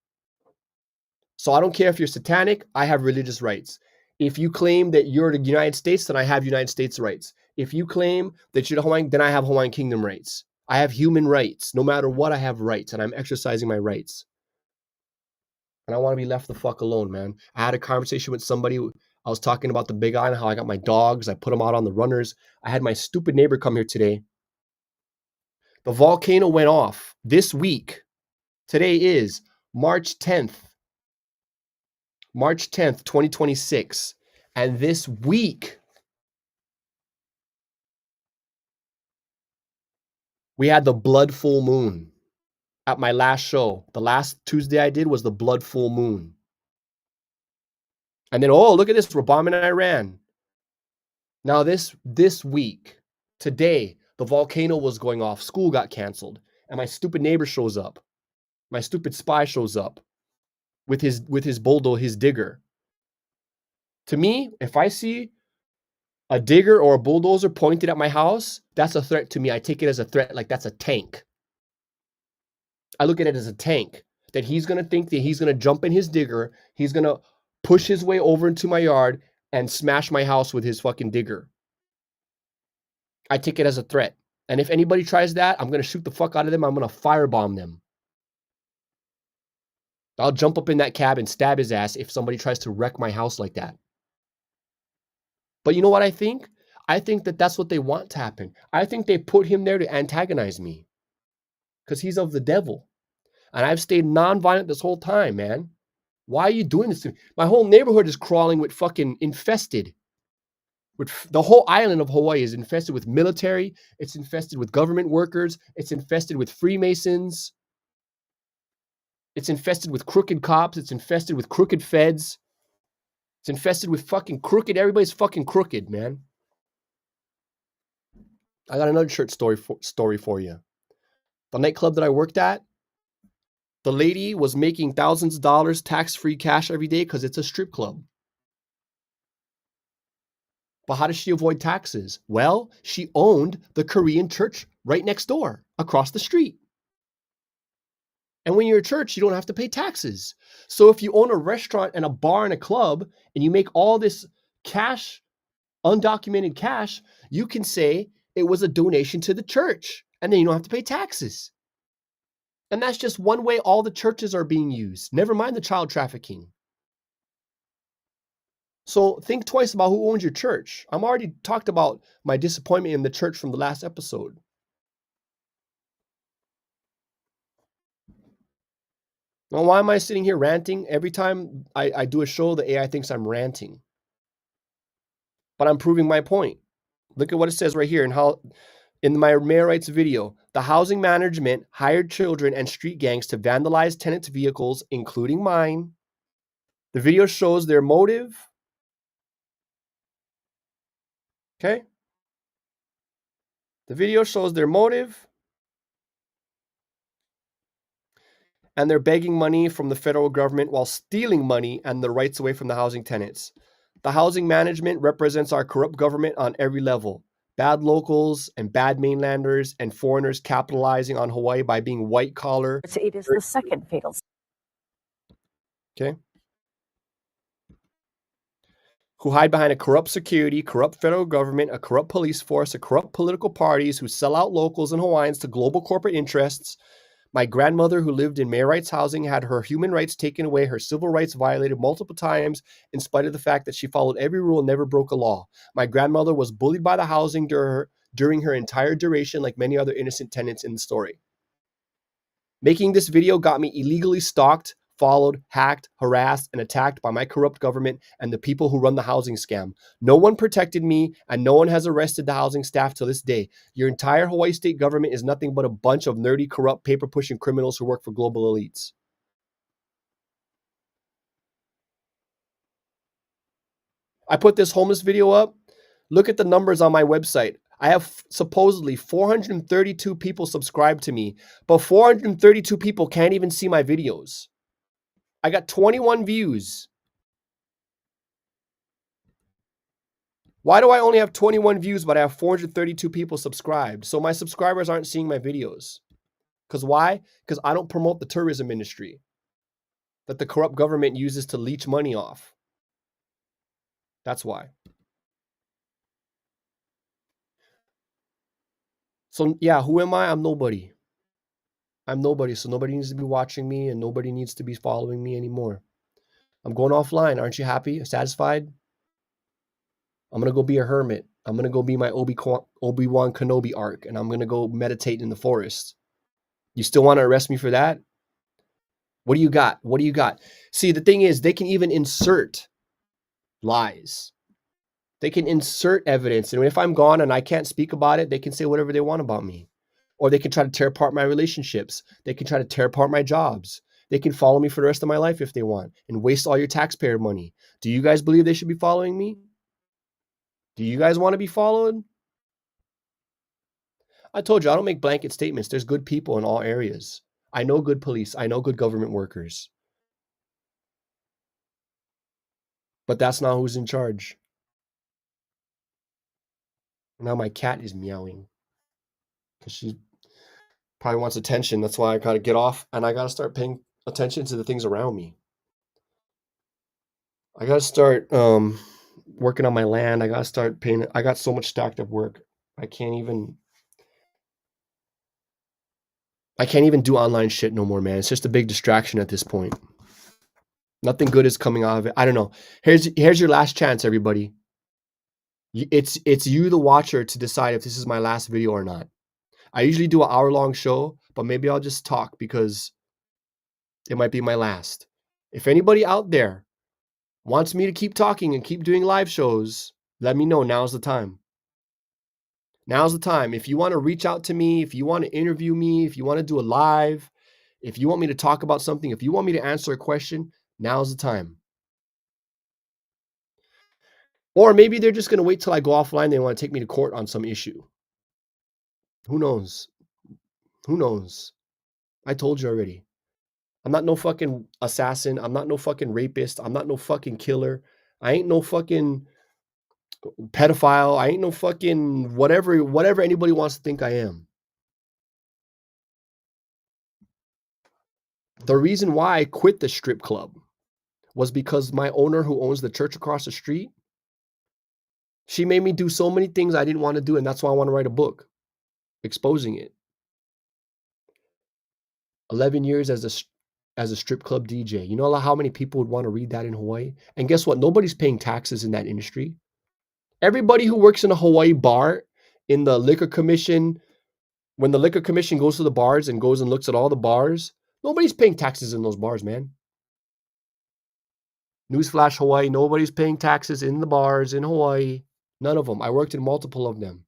So I don't care if you're satanic, I have religious rights. If you claim that you're the United States, then I have United States rights. If you claim that you're the Hawaiian, then I have Hawaiian Kingdom rights. I have human rights. No matter what, I have rights, and I'm exercising my rights. And I want to be left the fuck alone, man. I had a conversation with somebody. I was talking about the Big Island, how I got my dogs. I put them out on the runners. I had my stupid neighbor come here today. The volcano went off this week. Today is March 10th. March 10th, 2026. And this week, we had the blood full moon at my last show. The last Tuesday I did was the blood full moon. And then, oh, look at this, we're bombing Iran. Now this week, today, the volcano was going off. School got canceled. And my stupid neighbor shows up. My stupid spy shows up with his bulldozer, his digger. To me, if I see a digger or a bulldozer pointed at my house, that's a threat to me. I take it as a threat, like that's a tank. I look at it as a tank, that he's going to think that he's going to jump in his digger, he's going to push his way over into my yard and smash my house with his fucking digger. I take it as a threat. And if anybody tries that, I'm going to shoot the fuck out of them. I'm going to firebomb them. I'll jump up in that cab and stab his ass if somebody tries to wreck my house like that. But you know what I think? I think that that's what they want to happen. I think they put him there to antagonize me because he's of the devil. And I've stayed nonviolent this whole time, man. Why are you doing this to me? My whole neighborhood is crawling with fucking infested. The whole island of Hawaii is infested with military. It's infested with government workers. It's infested with Freemasons. It's infested with crooked cops. It's infested with crooked feds. It's infested with fucking crooked. Everybody's fucking crooked, man. I got another shirt story for you. The nightclub that I worked at, the lady was making thousands of dollars tax-free cash every day because it's a strip club. But how does she avoid taxes? Well, she owned the Korean church right next door, across the street. And when you're a church, you don't have to pay taxes. So if you own a restaurant and a bar and a club, and you make all this cash, undocumented cash, you can say it was a donation to the church, and then you don't have to pay taxes. And that's just one way all the churches are being used. Never mind the child trafficking. So think twice about who owns your church. I'm already talked about my disappointment in the church from the last episode. Now, why am I sitting here ranting? Every time I do a show, the AI thinks I'm ranting. But I'm proving my point. Look at what it says right here in my Mayor Rights video. The housing management hired children and street gangs to vandalize tenants' vehicles, including mine. The video shows their motive. Okay? The video shows their motive. And they're begging money from the federal government while stealing money and the rights away from the housing tenants. The housing management represents our corrupt government on every level. Bad locals and bad mainlanders and foreigners capitalizing on Hawaii by being white collar. It is the second fatal. Okay. Who hide behind a corrupt security, corrupt federal government, a corrupt police force, a corrupt political parties who sell out locals and Hawaiians to global corporate interests. My grandmother, who lived in Mayor Rights housing, had her human rights taken away, her civil rights violated multiple times, in spite of the fact that she followed every rule and never broke a law. My grandmother was bullied by the housing during her entire duration, like many other innocent tenants in the story. Making this video got me illegally stalked, followed, hacked, harassed, and attacked by my corrupt government and the people who run the housing scam. No one protected me, and no one has arrested the housing staff to this day. Your entire Hawaii state government is nothing but a bunch of nerdy, corrupt, paper-pushing criminals who work for global elites. I put this homeless video up. Look at the numbers on my website. I have supposedly 432 people subscribed to me, but 432 people can't even see my videos. I got 21 views. Why do I only have 21 views, but I have 432 people subscribed? So my subscribers aren't seeing my videos. Because why? Because I don't promote the tourism industry that the corrupt government uses to leech money off. That's why. So yeah, who am I? I'm nobody. I'm nobody. So nobody needs to be watching me and nobody needs to be following me anymore. I'm going offline. Aren't you happy? Satisfied? I'm going to go be a hermit. I'm going to go be my Obi-Wan Kenobi arc and I'm going to go meditate in the forest. You still want to arrest me for that? What do you got? What do you got? See, the thing is, they can even insert lies. They can insert evidence. And if I'm gone and I can't speak about it, they can say whatever they want about me. Or they can try to tear apart my relationships. They can try to tear apart my jobs. They can follow me for the rest of my life if they want and waste all your taxpayer money. Do you guys believe they should be following me? Do you guys want to be followed? I told you, I don't make blanket statements. There's good people in all areas. I know good police. I know good government workers. But that's not who's in charge. Now my cat is meowing because she probably wants attention. That's why I gotta get off and I gotta start paying attention to the things around me. I gotta start working on my land. I gotta start paying. I got so much stacked up work. I can't even do online shit no more, man. It's just a big distraction at this point. Nothing good is coming out of it. I don't know. Here's your last chance, everybody. It's you, the watcher, to decide if this is my last video or not. I usually do an hour-long show, but maybe I'll just talk because it might be my last. If anybody out there wants me to keep talking and keep doing live shows, let me know. Now's the time. Now's the time. If you want to reach out to me, if you want to interview me, if you want to do a live, if you want me to talk about something, if you want me to answer a question, now's the time. Or maybe they're just going to wait till I go offline. They want to take me to court on some issue. Who knows? Who knows? I told you already. I'm not no fucking assassin. I'm not no fucking rapist. I'm not no fucking killer. I ain't no fucking pedophile. I ain't no fucking whatever anybody wants to think I am. The reason why I quit the strip club was because my owner, who owns the church across the street, she made me do so many things I didn't want to do, and that's why I want to write a book exposing it. 11 years as a strip club DJ. You know how many people would want to read that in Hawaii? And guess what? Nobody's paying taxes in that industry. Everybody who works in a Hawaii bar, in the liquor commission, when the liquor commission goes to the bars and goes and looks at all the bars, nobody's paying taxes in those bars, man. Newsflash, Hawaii, nobody's paying taxes in the bars in Hawaii. None of them. I worked in multiple of them.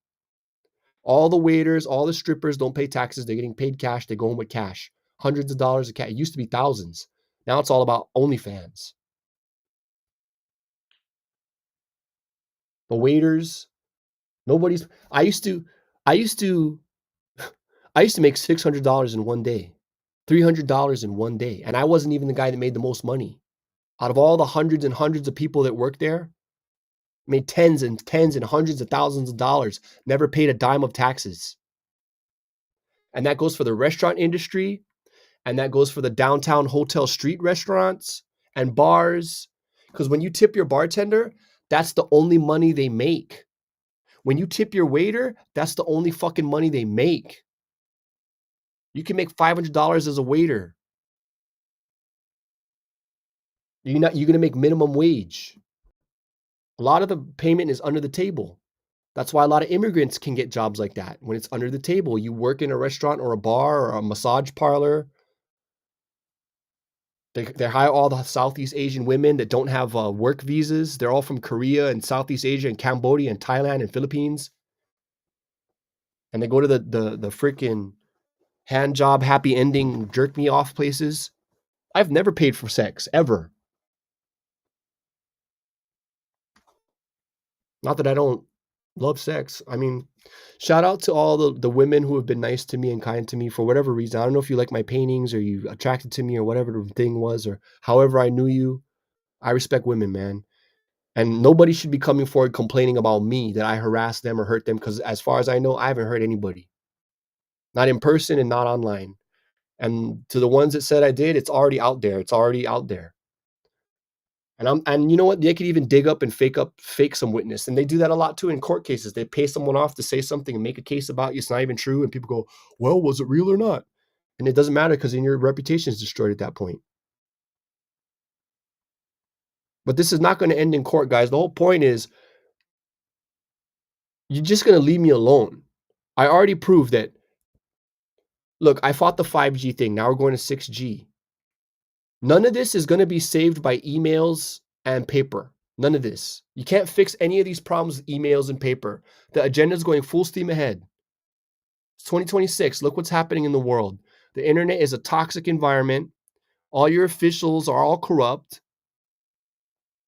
All the waiters, all the strippers don't pay taxes. They're getting paid cash. They go home with cash. Hundreds of dollars of cash. It used to be thousands. Now it's all about OnlyFans. The waiters, nobody's. I used to make $600 in one day, $300 in one day, and I wasn't even the guy that made the most money. Out of all the hundreds and hundreds of people that worked there, made tens and hundreds of thousands of dollars, never paid a dime of taxes. And that goes for the restaurant industry, and that goes for the downtown hotel street restaurants and bars. Because when you tip your bartender, that's the only money they make. When you tip your waiter, that's the only fucking money they make. You can make $500 as a waiter. You're going to make minimum wage. A lot of the payment is under the table. That's why a lot of immigrants can get jobs like that. When it's under the table, you work in a restaurant or a bar or a massage parlor. They hire all the Southeast Asian women that don't have work visas. They're all from Korea and Southeast Asia and Cambodia and Thailand and Philippines. And they go to the freaking hand job, happy ending, jerk me off places. I've never paid for sex, ever. Not that I don't love sex. I mean, shout out to all the women who have been nice to me and kind to me for whatever reason. I don't know if you like my paintings or you attracted to me or whatever the thing was or however I knew you. I respect women, man. And nobody should be coming forward complaining about me that I harassed them or hurt them because as far as I know, I haven't hurt anybody. Not in person and not online. And to the ones that said I did, it's already out there. It's already out there. And you know what? They could even dig up and fake some witness. And they do that a lot too in court cases. They pay someone off to say something and make a case about you. It's not even true. And people go, well, was it real or not? And it doesn't matter because then your reputation is destroyed at that point. But this is not going to end in court, guys. The whole point is you're just going to leave me alone. I already proved that. Look, I fought the 5G thing. Now we're going to 6G. None of this is going to be saved by emails and paper. None of this. You can't fix any of these problems with emails and paper. The agenda is going full steam ahead. It's 2026. Look what's happening in the world. The internet is a toxic environment. All your officials are all corrupt.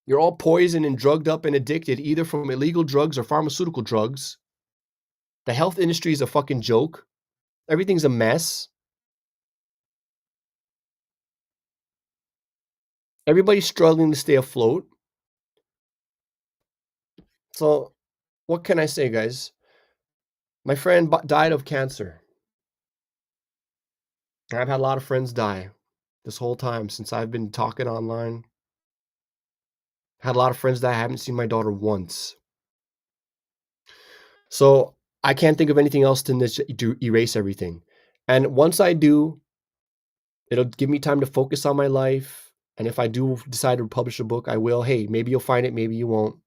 You're all poisoned and drugged up and addicted, either from illegal drugs or pharmaceutical drugs. The health industry is a fucking joke. Everything's a mess. Everybody's struggling to stay afloat. So, what can I say, guys? My friend died of cancer. I've had a lot of friends die this whole time since I've been talking online. Had a lot of friends die. I haven't seen my daughter once. So, I can't think of anything else to erase everything. And once I do, it'll give me time to focus on my life. And if I do decide to publish a book, I will. Hey, maybe you'll find it, maybe you won't.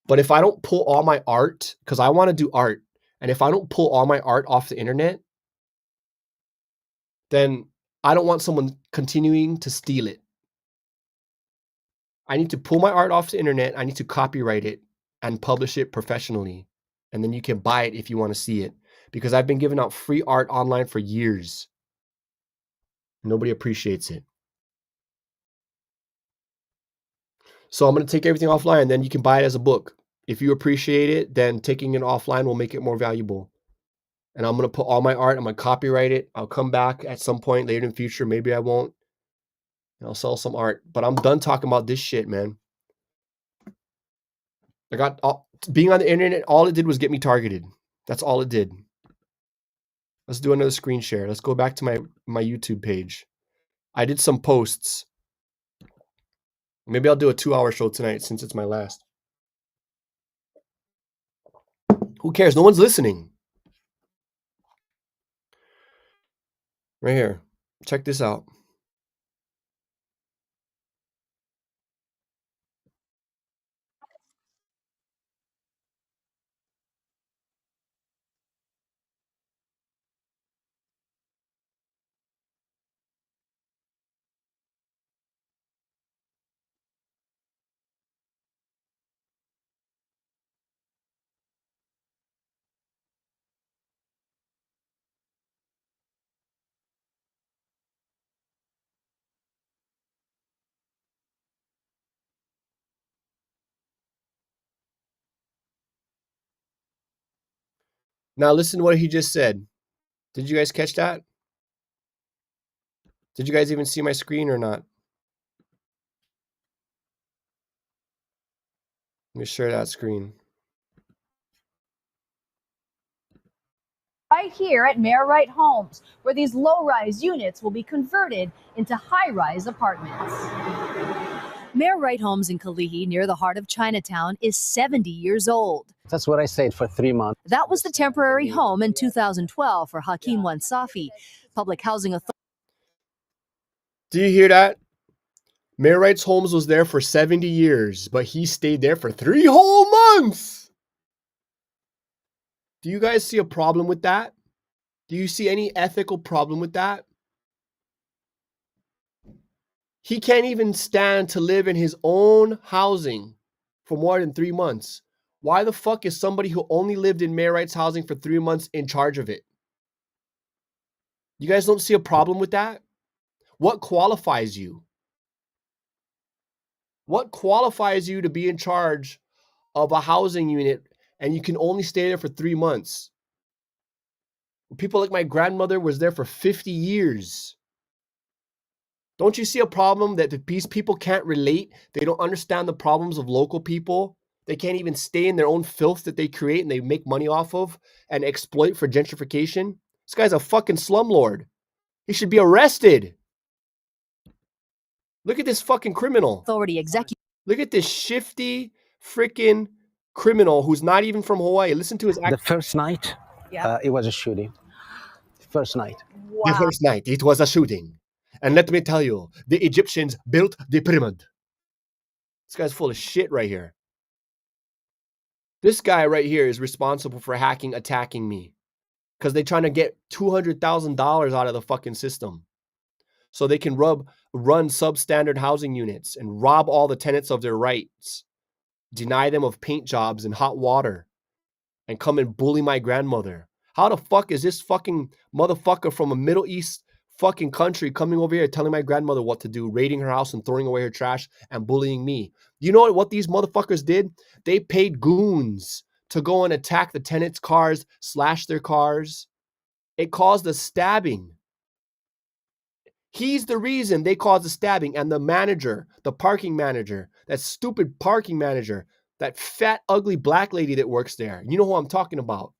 But if I don't pull all my art, because I want to do art, and if I don't pull all my art off the internet, then I don't want someone continuing to steal it. I need to pull my art off the internet. I need to copyright it and publish it professionally. And then you can buy it if you want to see it. Because I've been giving out free art online for years. Nobody appreciates it. So I'm going to take everything offline. Then you can buy it as a book. If you appreciate it, then taking it offline will make it more valuable. And I'm going to put all my art. I'm going to copyright it. I'll come back at some point later in the future. Maybe I won't. And I'll sell some art. But I'm done talking about this shit, man. Being on the internet, all it did was get me targeted. That's all it did. Let's do another screen share. Let's go back to my YouTube page. I did some posts. Maybe I'll do a 2-hour show tonight since it's my last. Who cares? No one's listening. Right here. Check this out. Now listen to what he just said. Did you guys catch that? Did you guys even see my screen or not? Let me share that screen. Right here at Mayor Wright Homes, where these low-rise units will be converted into high-rise apartments. Mayor Wright Homes in Kalihi, near the heart of Chinatown, is 70 years old. That's what I stayed for 3 months. That was the temporary home in 2012 for Hakeem Wansafi. Public Housing Authority. Do you hear that? Mayor Wright's Homes was there for 70 years, but he stayed there for 3 whole months. Do you guys see a problem with that? Do you see any ethical problem with that? He can't even stand to live in his own housing for more than 3 months. Why the fuck is somebody who only lived in Mayor Wright's housing for 3 months in charge of it? You guys don't see a problem with that? What qualifies you? What qualifies you to be in charge of a housing unit and you can only stay there for 3 months? People like my grandmother was there for 50 years. Don't you see a problem that these people can't relate? They don't understand the problems of local people. They can't even stay in their own filth that they create and they make money off of and exploit for gentrification. This guy's a fucking slumlord. He should be arrested. Look at this fucking criminal. Authority executive. Look at this shifty freaking criminal who's not even from Hawaii. Listen to his The accent. first night, it was a shooting. First night. The first night, it was a shooting. And let me tell you, the Egyptians built the pyramid. This guy's full of shit right here. This guy right here is responsible for attacking me. Because they're trying to get $200,000 out of the fucking system. So they can run substandard housing units and rob all the tenants of their rights. Deny them of paint jobs and hot water. And come and bully my grandmother. How the fuck is this fucking motherfucker from a Middle East fucking country coming over here telling my grandmother what to do, raiding her house and throwing away her trash and bullying me? You know what these motherfuckers did? They paid goons to go and attack the tenants' cars, slash their cars. It caused a stabbing. He's the reason they caused the stabbing. And the manager, the parking manager, that stupid parking manager, that fat, ugly black lady that works there. You know who I'm talking about.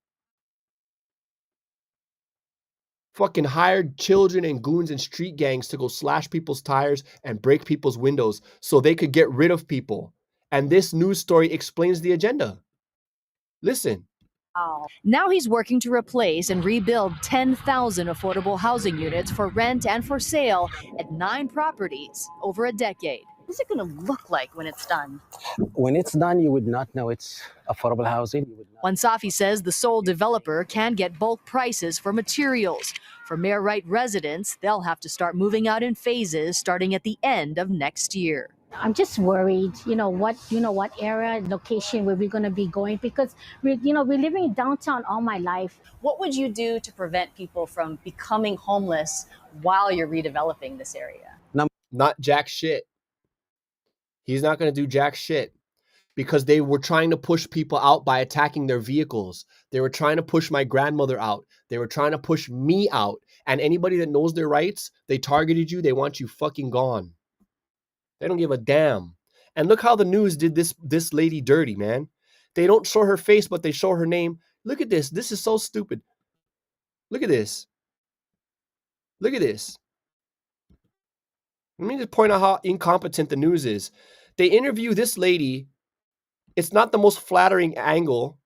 Fucking hired children and goons and street gangs to go slash people's tires and break people's windows so they could get rid of people. And this news story explains the agenda. Listen. Now he's working to replace and rebuild 10,000 affordable housing units for rent and for sale at 9 properties over a decade. What's it going to look like when it's done? When it's done, you would not know it's affordable housing. You would not. Wansafi says the sole developer can get bulk prices for materials. For Mayor Wright residents, they'll have to start moving out in phases starting at the end of next year. I'm just worried, what area, location where we're going to be going, because we're living in downtown all my life. What would you do to prevent people from becoming homeless while you're redeveloping this area? Not jack shit. He's not going to do jack shit because they were trying to push people out by attacking their vehicles. They were trying to push my grandmother out. They were trying to push me out. And anybody that knows their rights, they targeted you. They want you fucking gone. They don't give a damn. And look how the news did this lady dirty, man. They don't show her face, but they show her name. Look at this. This is so stupid. Look at this. Look at this. Let me just point out how incompetent the news is. They interview this lady. It's not the most flattering angle.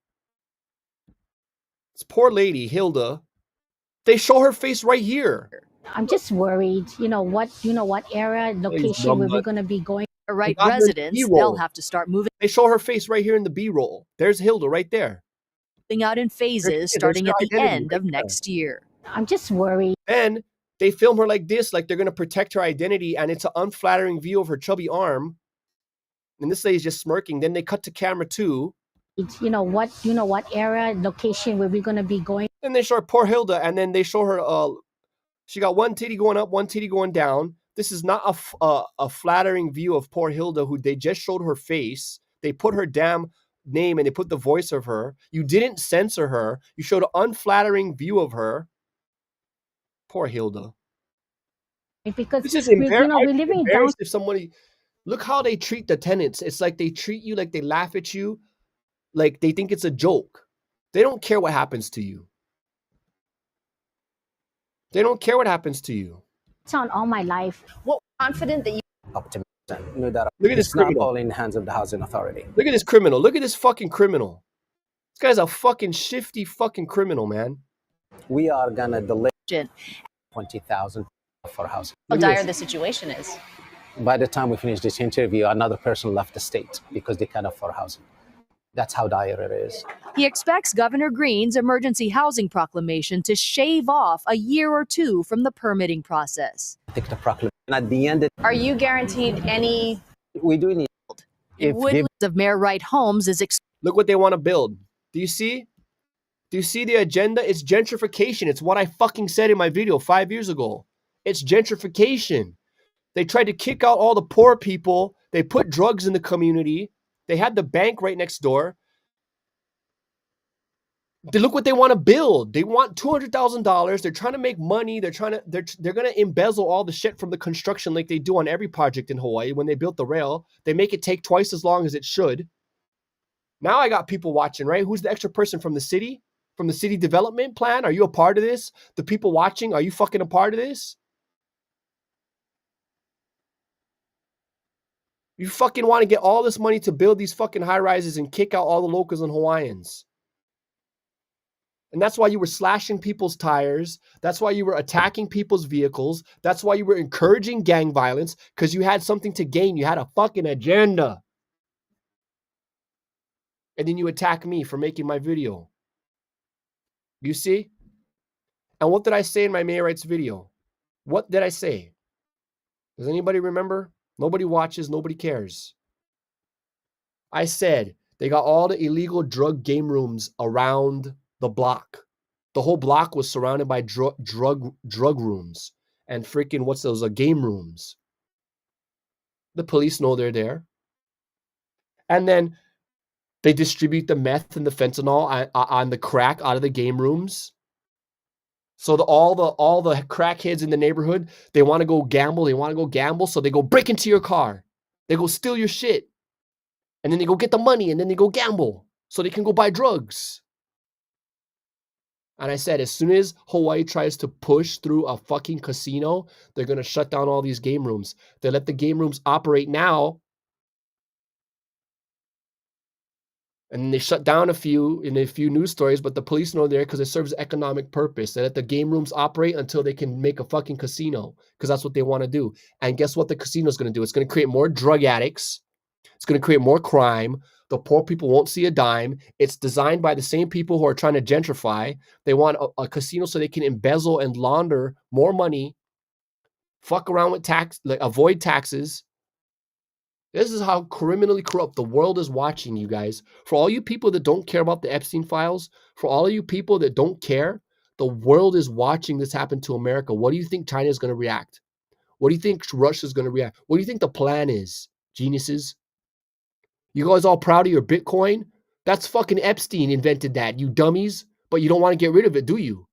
This poor lady, Hilda. They show her face right here. I'm just worried, what area, location where we're going to be going. Right residents, they'll have to start moving. They show her face right here in the B-roll. There's Hilda right there. Out in phases starting at the end of next year. I'm just worried. Then they film her like this, like they're going to protect her identity, and it's an unflattering view of her chubby arm. And this lady's just smirking. Then they cut to camera 2. What area, location where we're going to be going. Then they show her poor Hilda, and then they show her, she got one titty going up, one titty going down. This is not a flattering view of poor Hilda, who they just showed her face. They put her damn name and they put the voice of her. You didn't censor her. You showed an unflattering view of her. Poor Hilda. Because this is we're living down. If somebody, look how they treat the tenants. It's like they treat you like they laugh at you, like they think it's a joke. They don't care what happens to you. They don't care what happens to you. Down all my life. What confident that you Optimism. No doubt. Look at this It's not criminal. all in the hands of the housing authority. Look at this criminal. Look at this fucking criminal. This guy's a fucking shifty fucking criminal, man. We are gonna delay Jen. 20,000 for housing. how dire the situation is? By the time we finish this interview, another person left the state because they can't afford housing. That's how dire it is. He expects Governor Green's emergency housing proclamation to shave off a year or 2 from the permitting process. I think the proclamation at the end, Are you guaranteed any we do need. If woodlands of Mayor Wright Homes is Look what they want to build. Do you see? Do you see the agenda? It's gentrification. It's what I fucking said in my video 5 years ago. It's gentrification. They tried to kick out all the poor people. They put drugs in the community. They had the bank right next door. Look what they want to build. They want $200,000. They're trying to make money. They're going to embezzle all the shit from the construction like they do on every project in Hawaii. When they built the rail, they make it take twice as long as it should. Now I got people watching, right? Who's the extra person from the city? From the city development plan? Are you a part of this? The people watching, are you fucking a part of this? You fucking want to get all this money to build these fucking high rises and kick out all the locals and Hawaiians. And that's why you were slashing people's tires. That's why you were attacking people's vehicles. That's why you were encouraging gang violence, because you had something to gain. You had a fucking agenda. And then you attack me for making my video. You see? And what did I say in my May Rights video? What did I say? Does anybody remember? Nobody watches, nobody cares. I said they got all the illegal drug game rooms around the block. The whole block was surrounded by drug rooms and freaking what's those game rooms. The police know they're there. And then they distribute the meth and the fentanyl on the crack out of the game rooms. So all the crackheads in the neighborhood, they want to go gamble. So they go break into your car. They go steal your shit. And then they go get the money and then they go gamble so they can go buy drugs. And I said, as soon as Hawaii tries to push through a fucking casino, they're going to shut down all these game rooms. They let the game rooms operate now. And they shut down a few news stories, but the police know they're there because it serves economic purpose. They let the game rooms operate until they can make a fucking casino because that's what they want to do. And guess what the casino is going to do? It's going to create more drug addicts. It's going to create more crime. The poor people won't see a dime. It's designed by the same people who are trying to gentrify. They want a casino so they can embezzle and launder more money, fuck around with tax, like avoid taxes. This is how criminally corrupt the world is watching, you guys. For all you people that don't care about the Epstein files, for all of you people that don't care, the world is watching this happen to America. What do you think China is going to react? What do you think Russia is going to react? What do you think the plan is, geniuses? You guys all proud of your Bitcoin? That's fucking Epstein invented that, you dummies. But you don't want to get rid of it, do you?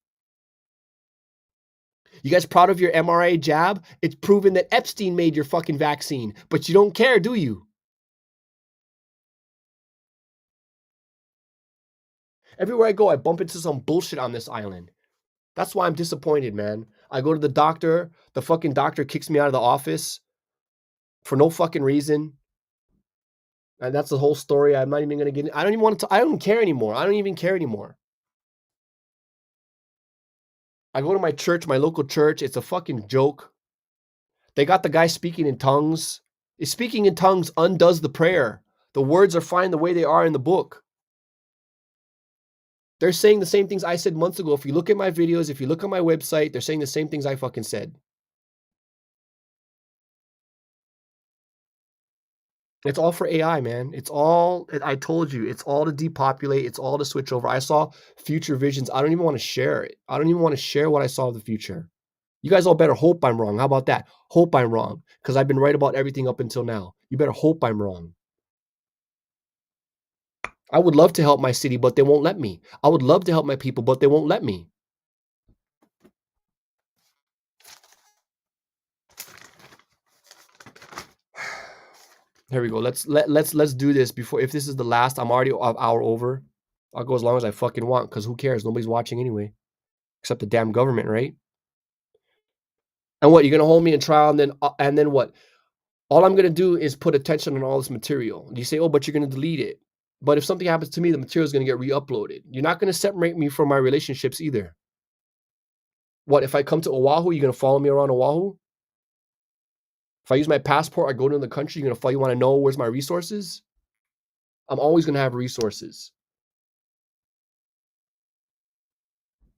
You guys proud of your mRNA jab? It's proven that Epstein made your fucking vaccine, but you don't care, do you? Everywhere I go, I bump into some bullshit on this island. That's why I'm disappointed, man. I go to the doctor, the fucking doctor kicks me out of the office for no fucking reason. And that's the whole story. I'm not even going to get in. I don't even want to, I don't care anymore. I don't even care anymore. I go to my church, my local church. It's a fucking joke. They got the guy speaking in tongues. Speaking in tongues undoes the prayer. The words are fine the way they are in the book. They're saying the same things I said months ago. If you look at my videos, if you look at my website, they're saying the same things I fucking said. It's all for AI, man. It's all, I told you, it's all to depopulate. It's all to switch over. I saw future visions. I don't even want to share it. I don't even want to share what I saw of the future. You guys all better hope I'm wrong. How about that? Hope I'm wrong. Because I've been right about everything up until now. You better hope I'm wrong. I would love to help my city, but they won't let me. I would love to help my people, but they won't let me. Here we go. Let's do this before. If this is the last, I'm already an hour over. I'll go as long as I fucking want, because who cares? Nobody's watching anyway, except the damn government, right? And what, you're gonna hold me in trial, and then what? All I'm gonna do is put attention on all this material. You say, oh, but you're gonna delete it. But if something happens to me, the material is gonna get re-uploaded. You're not gonna separate me from my relationships either. What, if I come to Oahu, you're gonna follow me around Oahu? If I use my passport, I go to the country, you're gonna follow, you wanna know where's my resources? I'm always gonna have resources.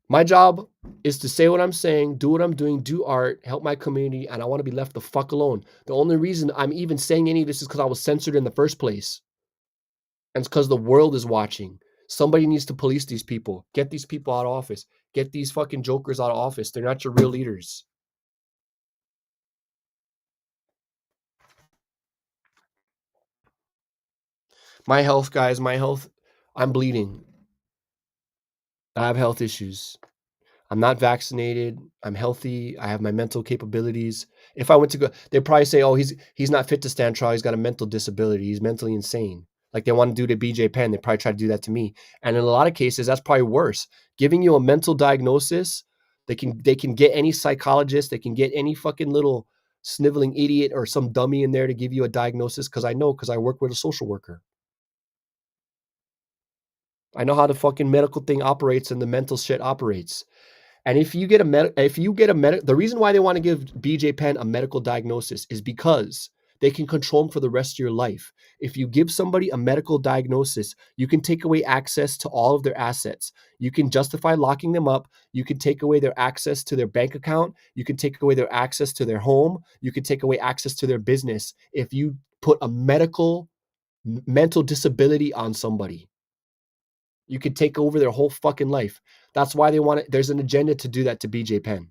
My job is to say what I'm saying, do what I'm doing, do art, help my community, and I want to be left the fuck alone. The only reason I'm even saying any of this is because I was censored in the first place. And it's because the world is watching. Somebody needs to police these people. Get these people out of office. Get these fucking jokers out of office. They're not your real leaders. My health, guys, my health, I'm bleeding. I have health issues. I'm not vaccinated. I'm healthy. I have my mental capabilities. If I went to go, they'd probably say, oh, he's not fit to stand trial. He's got a mental disability. He's mentally insane. Like they want to do to BJ Penn. They probably try to do that to me. And in a lot of cases, that's probably worse. Giving you a mental diagnosis, they can get any psychologist. They can get any fucking little sniveling idiot or some dummy in there to give you a diagnosis, because I work with a social worker. I know how the fucking medical thing operates and the mental shit operates. And if you get the reason why they want to give BJ Penn a medical diagnosis is because they can control him for the rest of your life. If you give somebody a medical diagnosis, you can take away access to all of their assets. You can justify locking them up. You can take away their access to their bank account. You can take away their access to their home. You can take away access to their business if you put a mental disability on somebody. You could take over their whole fucking life. That's why they want it. There's an agenda to do that to BJ Penn.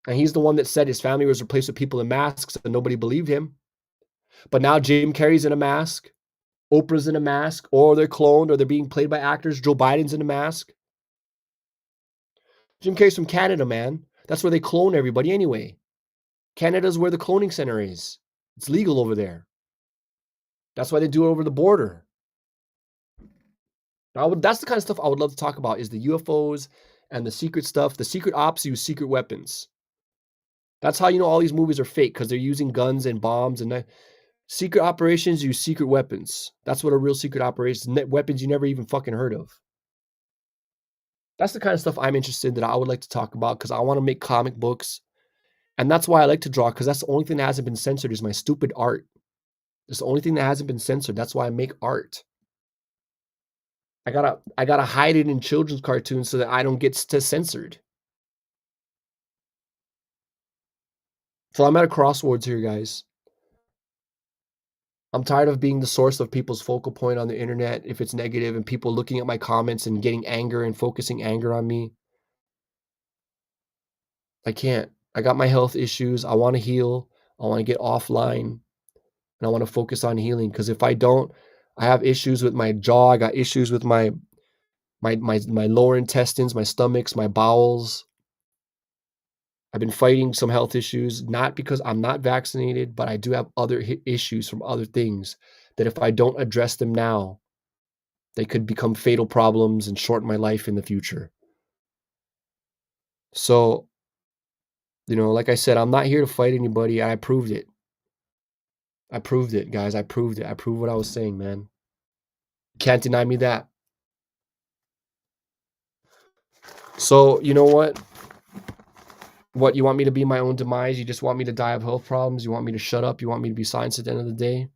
And he's the one that said his family was replaced with people in masks and nobody believed him. But now Jim Carrey's in a mask. Oprah's in a mask, or they're cloned, or they're being played by actors. Joe Biden's in a mask. Jim Carrey's from Canada, man. That's where they clone everybody anyway. Canada's where the cloning center is. It's legal over there. That's why they do it over the border. That's the kind of stuff I would love to talk about, is the UFOs and the secret stuff. The secret ops use secret weapons. That's how you know all these movies are fake, because they're using guns and bombs. And secret operations use secret weapons. That's what a real secret operation is. Weapons you never even fucking heard of. That's the kind of stuff I'm interested in, that I would like to talk about, because I want to make comic books. And that's why I like to draw, because that's the only thing that hasn't been censored is my stupid art. It's the only thing that hasn't been censored. That's why I make art. I gotta hide it in children's cartoons so that I don't get censored. So I'm at a crossroads here, guys. I'm tired of being the source of people's focal point on the internet if it's negative, and people looking at my comments and getting anger and focusing anger on me. I can't. I got my health issues. I want to heal. I want to get offline, and I want to focus on healing, because if I don't, I have issues with my jaw. I got issues with my lower intestines, my stomachs, my bowels. I've been fighting some health issues, not because I'm not vaccinated, but I do have other issues from other things that if I don't address them now, they could become fatal problems and shorten my life in the future. So, like I said, I'm not here to fight anybody. I proved it. I proved it, guys. I proved it. I proved what I was saying, man. You can't deny me that. So, you know what? What, you want me to be my own demise? You just want me to die of health problems? You want me to shut up? You want me to be silenced at the end of the day?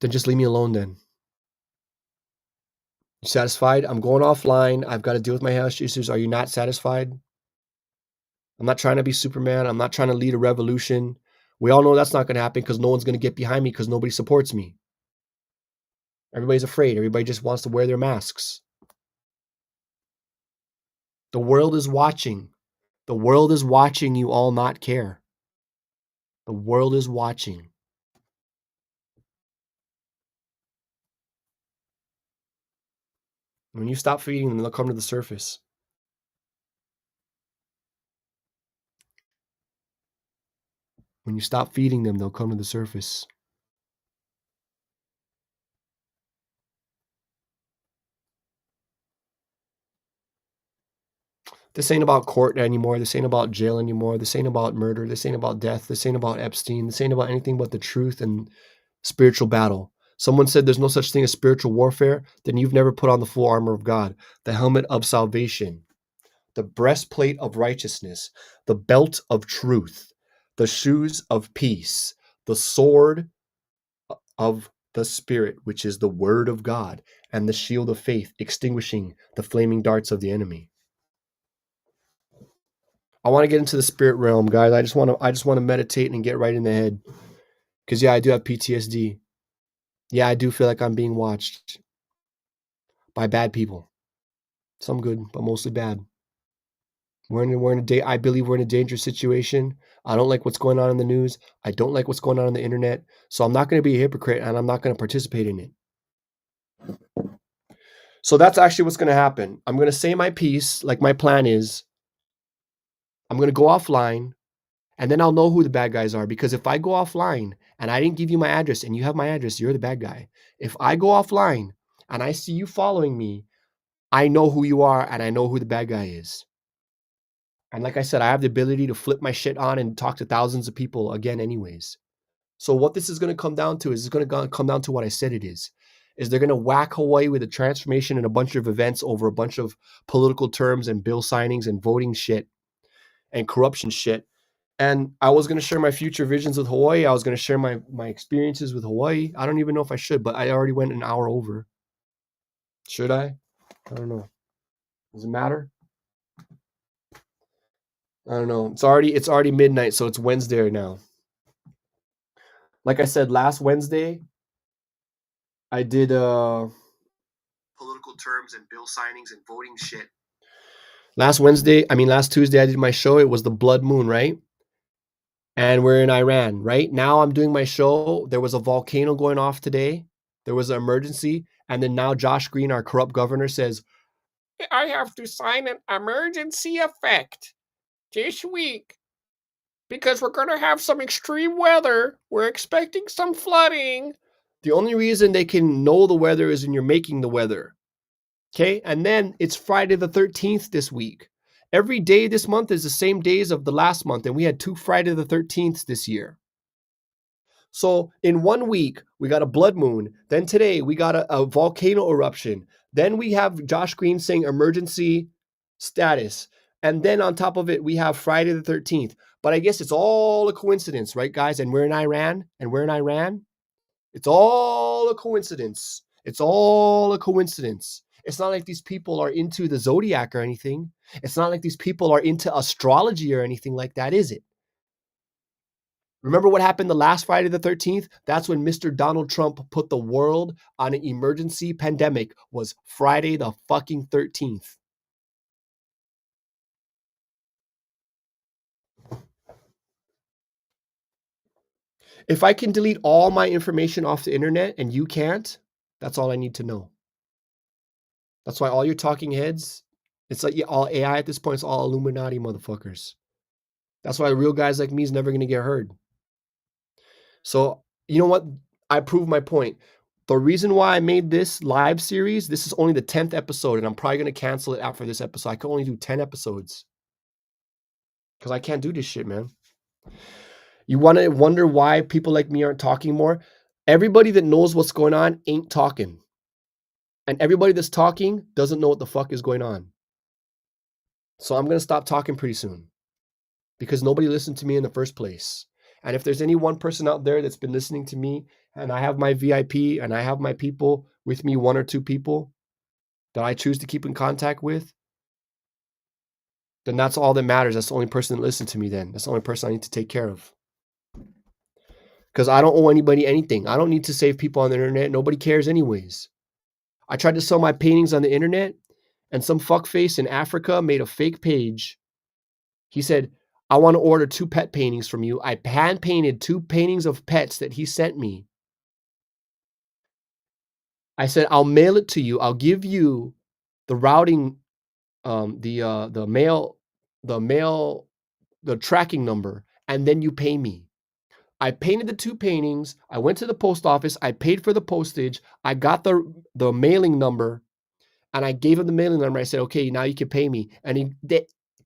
Then just leave me alone then. You satisfied? I'm going offline. I've got to deal with my health issues. Are you not satisfied? I'm not trying to be Superman. I'm not trying to lead a revolution. We all know that's not going to happen, because no one's going to get behind me, because nobody supports me. Everybody's afraid. Everybody just wants to wear their masks. The world is watching. The world is watching you all not care. The world is watching. When you stop feeding them, they'll come to the surface. When you stop feeding them, they'll come to the surface. This ain't about court anymore. This ain't about jail anymore. This ain't about murder. This ain't about death. This ain't about Epstein. This ain't about anything but the truth and spiritual battle. Someone said there's no such thing as spiritual warfare. Then you've never put on the full armor of God, the helmet of salvation, the breastplate of righteousness, the belt of truth, the shoes of peace, the sword of the Spirit, which is the word of God, and the shield of faith, extinguishing the flaming darts of the enemy. I want to get into the spirit realm, guys. I just want to meditate and get right in the head. Because I do have PTSD. Yeah, I do feel like I'm being watched by bad people. Some good, but mostly bad. I believe we're in a dangerous situation. I don't like what's going on in the news. I don't like what's going on the internet. So I'm not going to be a hypocrite, and I'm not going to participate in it. So that's actually what's going to happen. I'm going to say my piece, like my plan is. I'm going to go offline, and then I'll know who the bad guys are, because if I go offline and I didn't give you my address and you have my address, you're the bad guy. If I go offline and I see you following me, I know who you are and I know who the bad guy is. And like I said, I have the ability to flip my shit on and talk to thousands of people again anyways. So what this is going to come down to is going to come down to what I said it is they're going to whack Hawaii with a transformation and a bunch of events over a bunch of political terms and bill signings and voting shit and corruption shit. And I was going to share my future visions with Hawaii. I was going to share my experiences with Hawaii. I don't even know if I should, but I already went an hour over. Should I? I don't know. Does it matter? I don't know. It's already midnight, so it's Wednesday now. Like I said, last Wednesday, I did political terms and bill signings and voting shit. Last Tuesday, I did my show. It was the blood moon, right? And we're in Iran, right? Now I'm doing my show. There was a volcano going off today. There was an emergency. And then now Josh Green, our corrupt governor, says, I have to sign an emergency effect this week because we're going to have some extreme weather. We're expecting some flooding. The only reason they can know the weather is when you're making the weather. Okay? And then it's Friday the 13th this week. Every day this month is the same days of the last month, and we had 2 Friday the 13th this year. So in 1 week, we got a blood moon. Then today, we got a volcano eruption. Then we have Josh Green saying emergency status. And then on top of it, we have Friday the 13th. But I guess it's all a coincidence, right, guys? And we're in Iran. It's all a coincidence. It's all a coincidence. It's not like these people are into the zodiac or anything. It's not like these people are into astrology or anything like that, is it? Remember what happened the last Friday the 13th? That's when Mr. Donald Trump put the world on an emergency pandemic, was Friday the fucking 13th. If I can delete all my information off the internet and you can't, that's all I need to know. That's why all your talking heads, it's like all AI at this point, it's all Illuminati motherfuckers. That's why real guys like me is never going to get heard. So, you know what? I proved my point. The reason why I made this live series, this is only the 10th episode, and I'm probably going to cancel it after this episode. I can only do 10 episodes because I can't do this shit, man. You want to wonder why people like me aren't talking more? Everybody that knows what's going on ain't talking. And everybody that's talking doesn't know what the fuck is going on. So I'm going to stop talking pretty soon because nobody listened to me in the first place. And if there's any one person out there that's been listening to me, and I have my VIP and I have my people with me, 1 or 2 people that I choose to keep in contact with, then that's all that matters. That's the only person that listens to me then. That's the only person I need to take care of. Because I don't owe anybody anything. I don't need to save people on the internet. Nobody cares anyways. I tried to sell my paintings on the internet, and some fuckface in Africa made a fake page. He said, I want to order 2 pet paintings from you. I hand painted 2 paintings of pets that he sent me. I said, I'll mail it to you. I'll give you the routing, the tracking number, and then you pay me. I painted the 2 paintings. I went to the post office. I paid for the postage. I got the mailing number, and I gave him the mailing number. I said, okay, now you can pay me. And he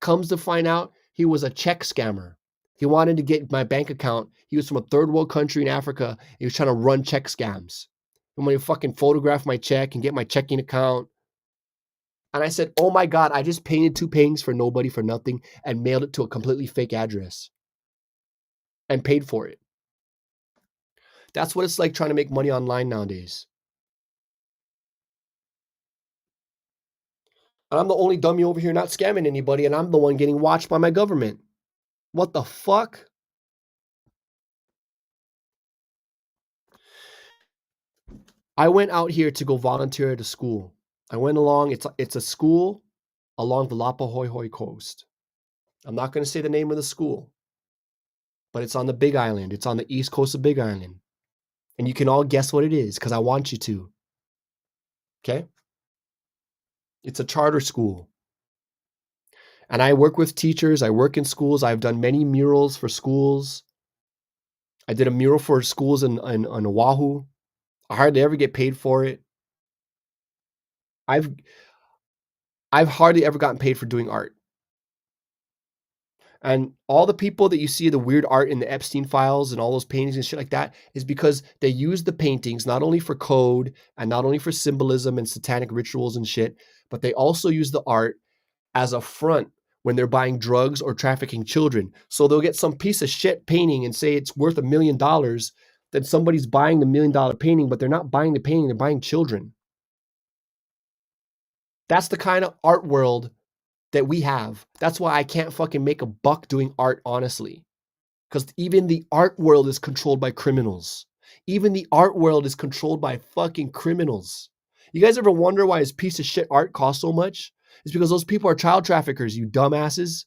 comes to find out he was a check scammer. He wanted to get my bank account. He was from a third world country in Africa. He was trying to run check scams. I'm going to fucking photograph my check and get my checking account. And I said, oh my God, I just painted 2 paintings for nobody, for nothing, and mailed it to a completely fake address and paid for it. That's what it's like trying to make money online nowadays. And I'm the only dummy over here not scamming anybody, and I'm the one getting watched by my government. What the fuck? I went out here to go volunteer at a school. I went along, it's a school along the Lapahoihoi coast. I'm not going to say the name of the school, but it's on the Big Island. It's on the east coast of Big Island. And you can all guess what it is because I want you to. Okay? It's a charter school. And I work with teachers. I work in schools. I've done many murals for schools. I did a mural for schools on Oahu. I hardly ever get paid for it. I've hardly ever gotten paid for doing art. And all the people that you see the weird art in the Epstein files and all those paintings and shit like that is because they use the paintings not only for code and not only for symbolism and satanic rituals and shit, but they also use the art as a front when they're buying drugs or trafficking children. So they'll get some piece of shit painting and say it's worth $1 million. Then somebody's buying the $1 million painting, but they're not buying the painting, they're buying children. That's the kind of art world that we have. That's why I can't fucking make a buck doing art, honestly. Because even the art world is controlled by criminals. Even the art world is controlled by fucking criminals. You guys ever wonder why this piece of shit art costs so much? It's because those people are child traffickers, you dumbasses.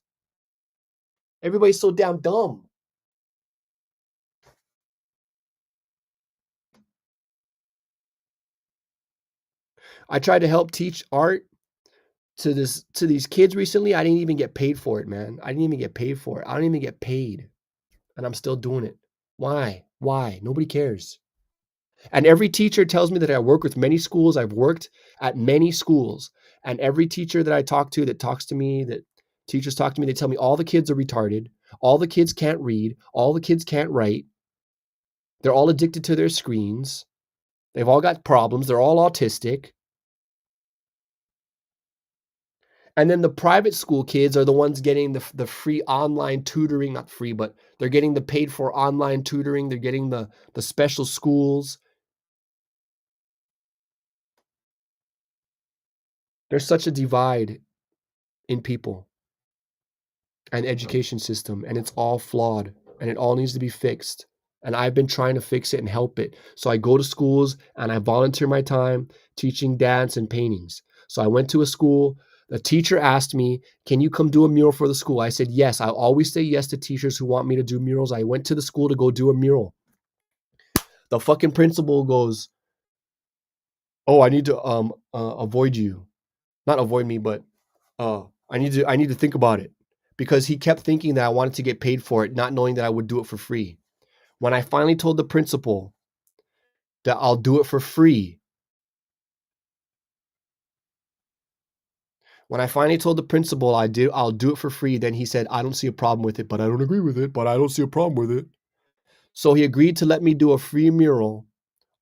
Everybody's so damn dumb. I tried to help teach art to these kids recently. I didn't even get paid for it, man. I didn't even get paid for it. I don't even get paid. And I'm still doing it. Why? Why? Nobody cares. And every teacher tells me that I work with many schools. I've worked at many schools. And every teacher that I talk to that talks to me, that teachers talk to me, they tell me all the kids are retarded. All the kids can't read. All the kids can't write. They're all addicted to their screens. They've all got problems. They're all autistic. And then the private school kids are the ones getting the free online tutoring, not free, but they're getting the paid for online tutoring. They're getting the special schools. There's such a divide in people and education system, and it's all flawed, and it all needs to be fixed. And I've been trying to fix it and help it. So I go to schools and I volunteer my time teaching dance and paintings. So I went to a school. The teacher asked me, can you come do a mural for the school? I said, yes. I always say yes to teachers who want me to do murals. I went to the school to go do a mural. The fucking principal goes, oh, I need to avoid you. Not avoid me, but I need to think about it. Because he kept thinking that I wanted to get paid for it, not knowing that I would do it for free. When I finally told the principal that I'll do it for free, I'll do it for free, then he said, I don't see a problem with it, but I don't agree with it, but I don't see a problem with it. So he agreed to let me do a free mural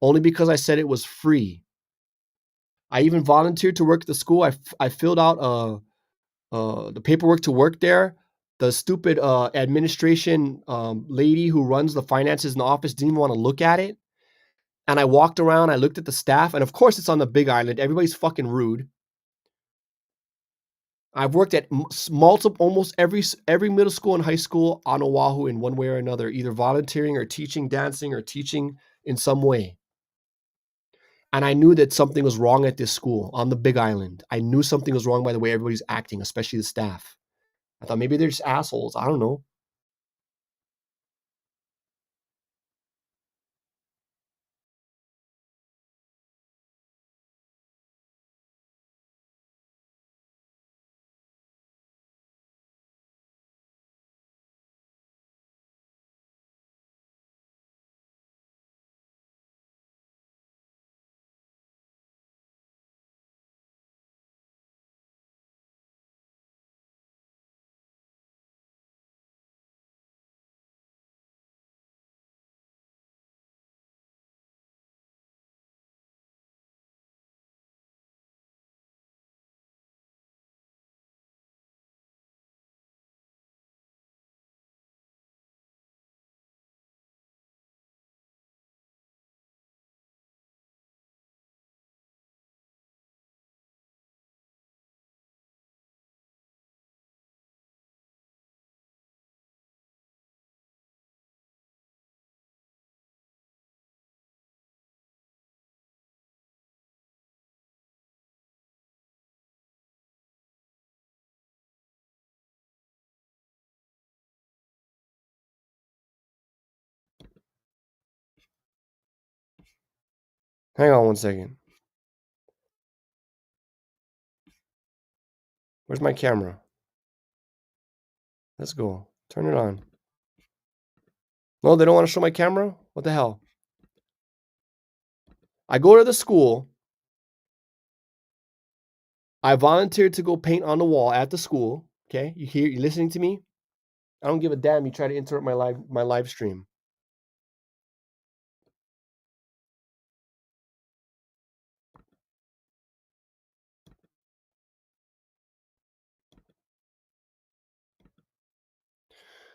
only because I said it was free. I even volunteered to work at the school. I filled out the paperwork to work there. The stupid administration lady who runs the finances in the office didn't even want to look at it. And I walked around, I looked at the staff, and of course it's on the Big Island. Everybody's fucking rude. I've worked at almost every middle school and high school on Oahu in one way or another, either volunteering or teaching dancing or teaching in some way. And I knew that something was wrong at this school on the Big Island. I knew something was wrong by the way everybody's acting, especially the staff. I thought maybe they're just assholes. I don't know. Hang on one second. Where's my camera? Let's go. Turn it on. No, they don't want to show my camera? What the hell? I go to the school. I volunteered to go paint on the wall at the school. Okay, you listening to me? I don't give a damn. You try to interrupt my live stream.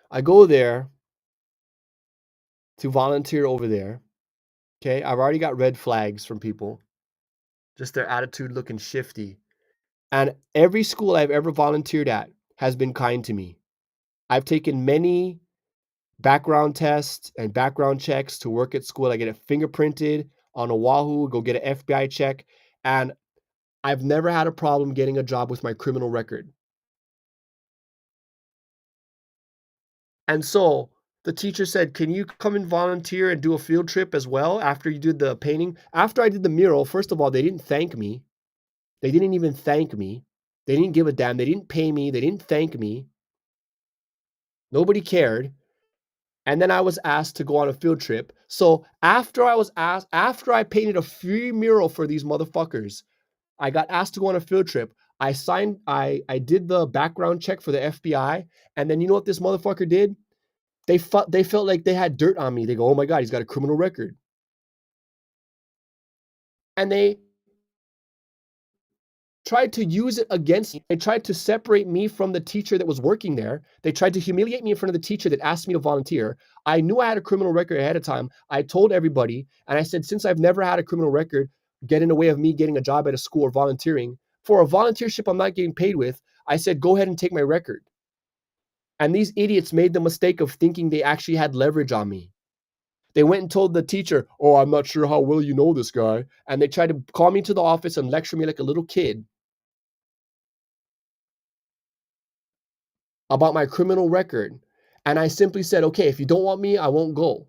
I go there to volunteer over there. Okay, I've already got red flags from people, just their attitude looking shifty. And every school I've ever volunteered at has been kind to me. I've taken many background tests and background checks to work at school. I get it fingerprinted on Oahu, go get an FBI check, and I've never had a problem getting a job with my criminal record. And so the teacher said, "Can you come and volunteer and do a field trip as well after you did the painting?" After I did the mural, first of all, they didn't thank me. They didn't even thank me. They didn't give a damn. They didn't pay me. They didn't thank me. Nobody cared. And then I was asked to go on a field trip. So after I painted a free mural for these motherfuckers, I got asked to go on a field trip. I did the background check for the FBI. And then you know what this motherfucker did? They felt like they had dirt on me. They go, "Oh my God, he's got a criminal record." And they tried to use it against me. They tried to separate me from the teacher that was working there. They tried to humiliate me in front of the teacher that asked me to volunteer. I knew I had a criminal record ahead of time. I told everybody, and I said, since I've never had a criminal record get in the way of me getting a job at a school or volunteering, for a volunteership I'm not getting paid with, I said, go ahead and take my record. And these idiots made the mistake of thinking they actually had leverage on me. They went and told the teacher, "Oh, I'm not sure how well you know this guy." And they tried to call me to the office and lecture me like a little kid about my criminal record. And I simply said, "Okay, if you don't want me, I won't go."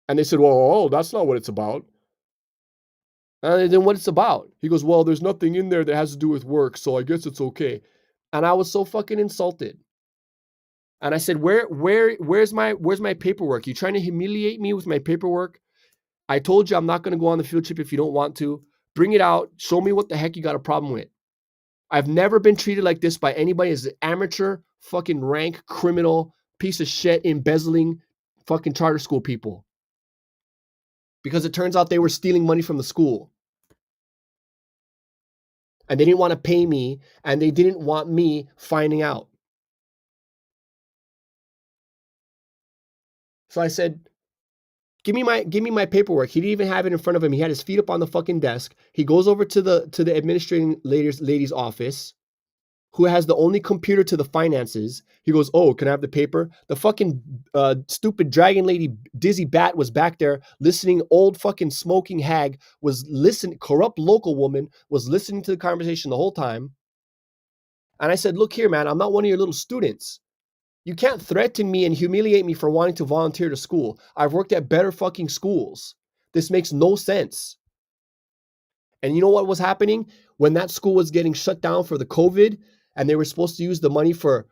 And they said, "Well, that's not what it's about." And then what it's about? He goes, "Well, there's nothing in there that has to do with work, so I guess it's okay." And I was so fucking insulted. And I said, where's my paperwork? You trying to humiliate me with my paperwork? I told you I'm not going to go on the field trip if you don't want to. Bring it out. Show me what the heck you got a problem with. I've never been treated like this by anybody as an amateur, fucking rank criminal, piece of shit, embezzling fucking charter school people. Because it turns out they were stealing money from the school. And they didn't want to pay me, and they didn't want me finding out. So I said, give me my paperwork. He didn't even have it in front of him. He had his feet up on the fucking desk. He goes over to the administrating lady's office, who has the only computer to the finances. He goes, "Oh, can I have the paper?" The fucking stupid dragon lady Dizzy Bat was back there listening. Old fucking smoking hag was listening. Corrupt local woman was listening to the conversation the whole time. And I said, "Look here, man, I'm not one of your little students. You can't threaten me and humiliate me for wanting to volunteer to school. I've worked at better fucking schools. This makes no sense." And you know what was happening? When that school was getting shut down for the COVID, and they were supposed to use the money for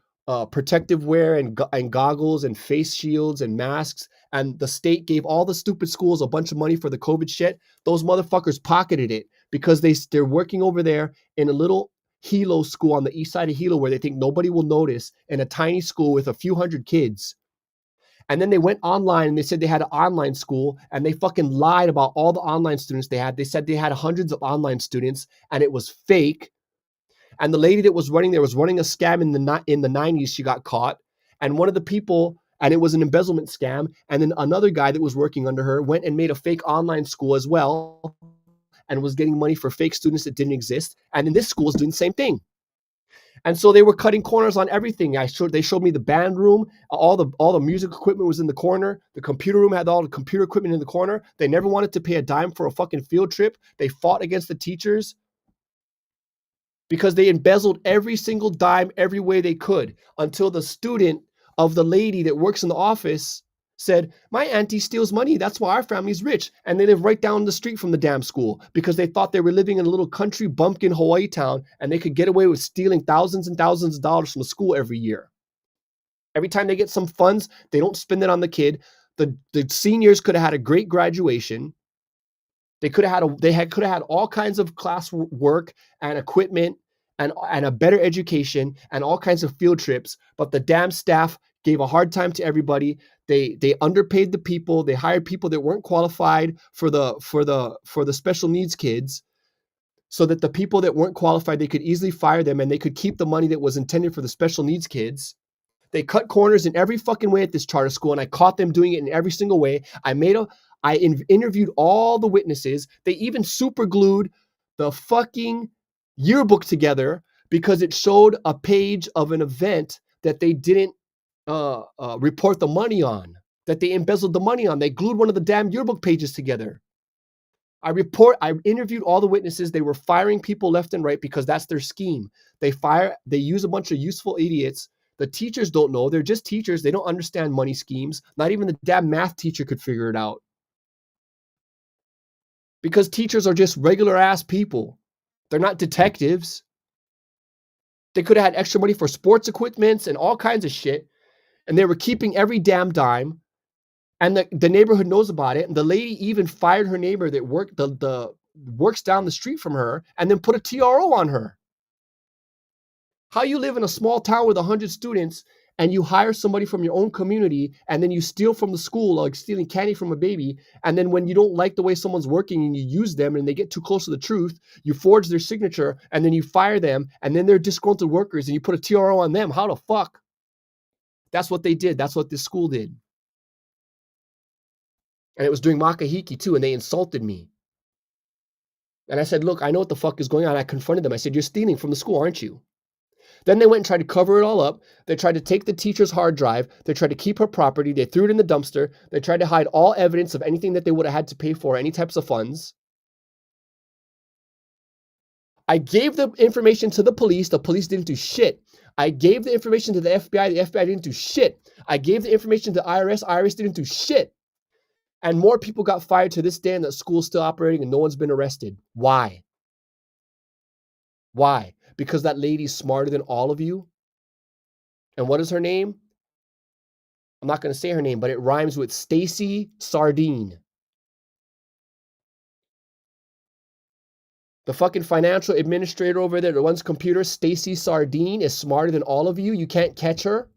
protective wear and goggles and face shields and masks, and the state gave all the stupid schools a bunch of money for the COVID shit, those motherfuckers pocketed it because they're working over there in a little Hilo school on the east side of Hilo where they think nobody will notice, in a tiny school with a few hundred kids. And then they went online and they said they had an online school, and they fucking lied about all the online students they had. They said they had hundreds of online students and it was fake. And the lady that was running there was running a scam in the 90s. She got caught. And one of the people, and it was an embezzlement scam. And then another guy that was working under her went and made a fake online school as well and was getting money for fake students that didn't exist. And then this school was doing the same thing. And so they were cutting corners on everything. They showed me the band room. All the music equipment was in the corner. The computer room had all the computer equipment in the corner. They never wanted to pay a dime for a fucking field trip. They fought against the teachers because they embezzled every single dime every way they could, until the student of the lady that works in the office said, "My auntie steals money. That's why our family's rich." And they live right down the street from the damn school because they thought they were living in a little country bumpkin Hawaii town and they could get away with stealing thousands and thousands of dollars from the school every year. Every time they get some funds, they don't spend it on the kid. The seniors could have had a great graduation. They could have had all kinds of class work and equipment and a better education and all kinds of field trips, but the damn staff gave a hard time to everybody. They underpaid the people. They hired people that weren't qualified for the special needs kids, so that the people that weren't qualified, they could easily fire them and they could keep the money that was intended for the special needs kids. They cut corners in every fucking way at this charter school, and I caught them doing it in every single way. I interviewed all the witnesses. They even super glued the fucking yearbook together because it showed a page of an event that they didn't report the money on, that they embezzled the money on. They glued one of the damn yearbook pages together. I interviewed all the witnesses. They were firing people left and right because that's their scheme. They use a bunch of useful idiots. The teachers don't know. They're just teachers. They don't understand money schemes. Not even the damn math teacher could figure it out. Because teachers are just regular ass people. They're not detectives. They could have had extra money for sports equipments and all kinds of shit. And they were keeping every damn dime. And the neighborhood knows about it. And the lady even fired her neighbor that works down the street from her and then put a TRO on her. How you live in a small town with 100 students and you hire somebody from your own community and then you steal from the school, like stealing candy from a baby. And then when you don't like the way someone's working and you use them and they get too close to the truth, you forge their signature and then you fire them and then they're disgruntled workers and you put a TRO on them. How the fuck? That's what they did. That's what this school did. And it was during Makahiki too, and they insulted me. And I said, look, I know what the fuck is going on. I confronted them. I said, you're stealing from the school, aren't you? Then they went and tried to cover it all up. They tried to take the teacher's hard drive. They tried to keep her property. They threw it in the dumpster. They tried to hide all evidence of anything that they would have had to pay for, any types of funds. I gave the information to the police. The police didn't do shit. I gave the information to the FBI. The FBI didn't do shit. I gave the information to the IRS. IRS didn't do shit. And more people got fired to this day and the school's still operating and no one's been arrested. Why? Why? Because that lady's smarter than all of you? And what is her name? I'm not going to say her name, but it rhymes with Stacy Sardine. The fucking financial administrator over there that runs computers, Stacy Sardine, is smarter than all of you. You can't catch her?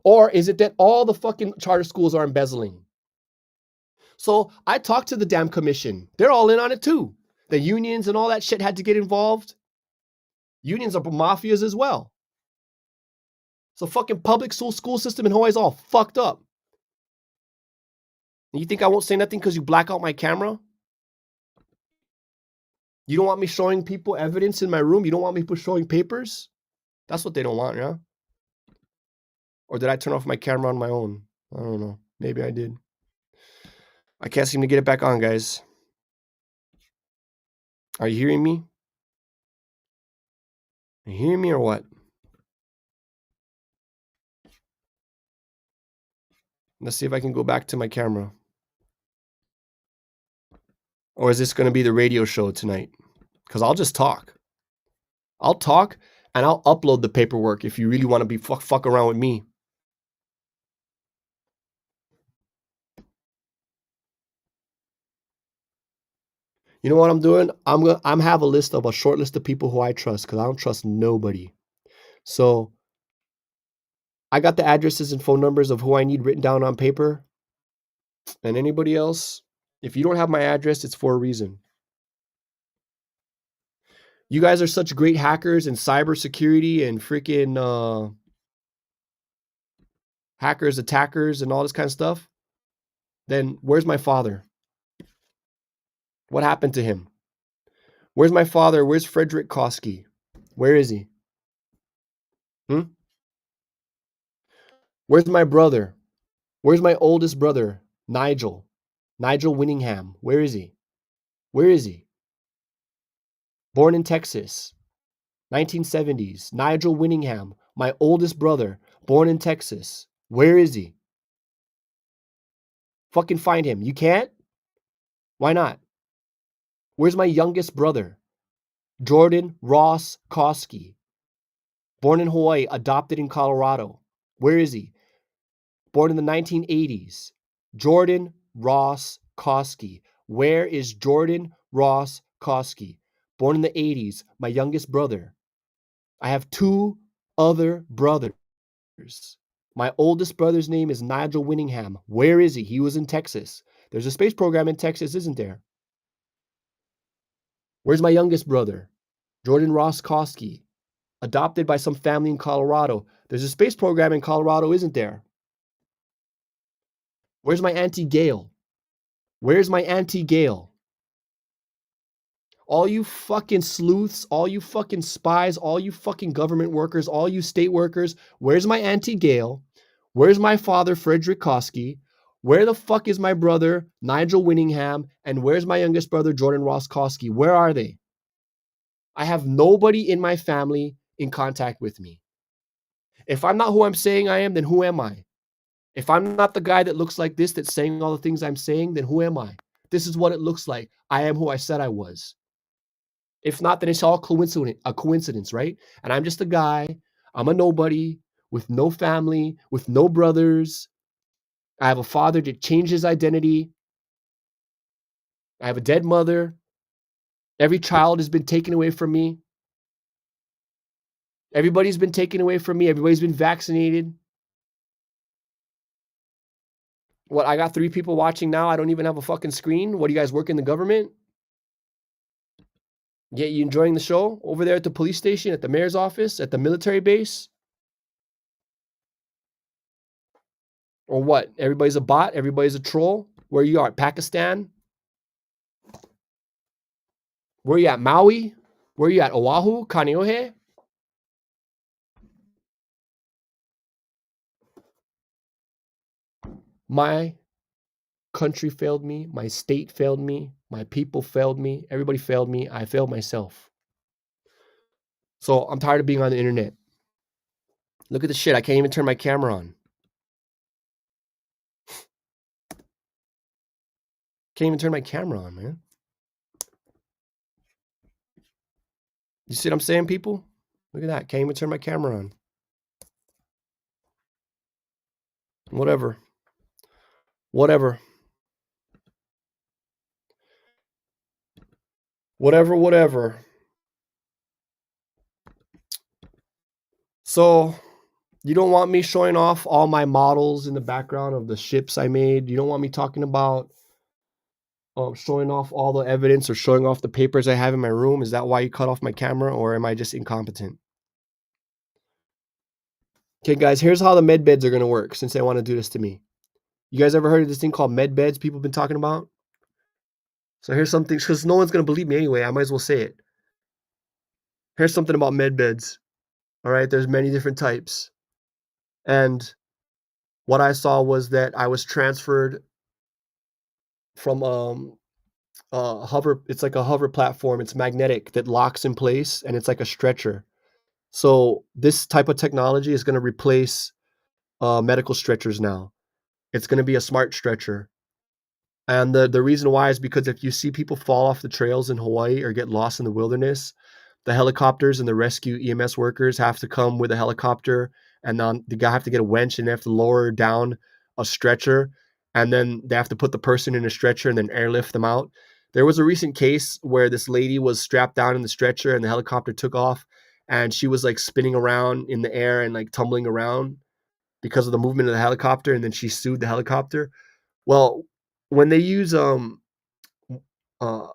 Or is it that all the fucking charter schools are embezzling? So I talked to the damn commission. They're all in on it too. The unions and all that shit had to get involved. Unions are mafias as well. So fucking public school system in Hawaii is all fucked up. And you think I won't say nothing because you black out my camera? You don't want me showing people evidence in my room? You don't want me showing papers? That's what they don't want, yeah? Or did I turn off my camera on my own? I don't know. Maybe I did. I can't seem to get it back on, guys. Are you hearing me? Are you hearing me or what? Let's see if I can go back to my camera. Or is this going to be the radio show tonight? Because I'll just talk. I'll talk and I'll upload the paperwork if you really want to be fuck around with me. You know what I'm doing? I'm have a short list of people who I trust because I don't trust nobody. So I got the addresses and phone numbers of who I need written down on paper. And anybody else, if you don't have my address, it's for a reason. You guys are such great hackers and cybersecurity and freaking hackers, attackers, and all this kind of stuff. Then where's my father? What happened to him? Where's my father? Where's Frederick Koski? Where is he? Where's my brother? Where's my oldest brother, Nigel? Nigel Winningham. Where is he? Where is he? Born in Texas, 1970s. Nigel Winningham, my oldest brother, born in Texas. Where is he? Fucking find him. You can't? Why not? Where's my youngest brother? Jordan Ross Koski. Born in Hawaii, adopted in Colorado. Where is he? Born in the 1980s. Jordan Ross Koski? Where is Jordan Ross Koski? Born in the 80s, my youngest brother. I have 2 other brothers. My oldest brother's name is Nigel Winningham. Where is he? He was in Texas. There's a space program in Texas, isn't there? Where's my youngest brother? Jordan Ross Koski, adopted by some family in Colorado. There's a space program in Colorado, isn't there? Where's my Auntie Gail? Where's my Auntie Gail? All you fucking sleuths, all you fucking spies, all you fucking government workers, all you state workers, where's my Auntie Gail? Where's my father, Frederick Koski? Where the fuck is my brother, Nigel Winningham? And where's my youngest brother, Jordan Ross Koski? Where are they? I have nobody in my family in contact with me. If I'm not who I'm saying I am, then who am I? If I'm not the guy that looks like this, that's saying all the things I'm saying, then who am I? This is what it looks like. I am who I said I was. If not, then it's all a coincidence, right? And I'm just a guy. I'm a nobody with no family, with no brothers. I have a father that changed his identity. I have a dead mother. Every child has been taken away from me. Everybody's been taken away from me. Everybody's been vaccinated. What, I got 3 people watching now. I don't even have a fucking screen. What, do you guys work in the government? Yeah, you enjoying the show over there at the police station, at the mayor's office, at the military base? Or what? Everybody's a bot? Everybody's a troll? Where you are? Pakistan? Where you at? Maui? Where you at? Oahu? Kaneohe? My country failed me. My state failed me. My people failed me. Everybody failed me. I failed myself. So I'm tired of being on the internet. Look at the shit. I can't even turn my camera on. Can't even turn my camera on, man. You see what I'm saying, people? Look at that. Can't even turn my camera on. Whatever. Whatever. Whatever. So, you don't want me showing off all my models in the background of the ships I made. You don't want me talking about showing off all the evidence or showing off the papers I have in my room. Is that why you cut off my camera, or am I just incompetent? Okay, guys, here's how the med beds are going to work since they want to do this to me. You guys ever heard of this thing called med beds people have been talking about? So here's something, because no one's going to believe me anyway. I might as well say it. Here's something about med beds. All right, there's many different types. And what I saw was that I was transferred from a hover. It's like a hover platform. It's magnetic that locks in place, and it's like a stretcher. So this type of technology is going to replace medical stretchers now. It's going to be a smart stretcher. And the reason why is because if you see people fall off the trails in Hawaii or get lost in the wilderness, the helicopters and the rescue EMS workers have to come with a helicopter, and then the guy have to get a winch and they have to lower down a stretcher, and then they have to put the person in a stretcher and then airlift them out. There was a recent case where this lady was strapped down in the stretcher and the helicopter took off, and she was like spinning around in the air and like tumbling around because of the movement of the helicopter, and then she sued the helicopter. Well, when they use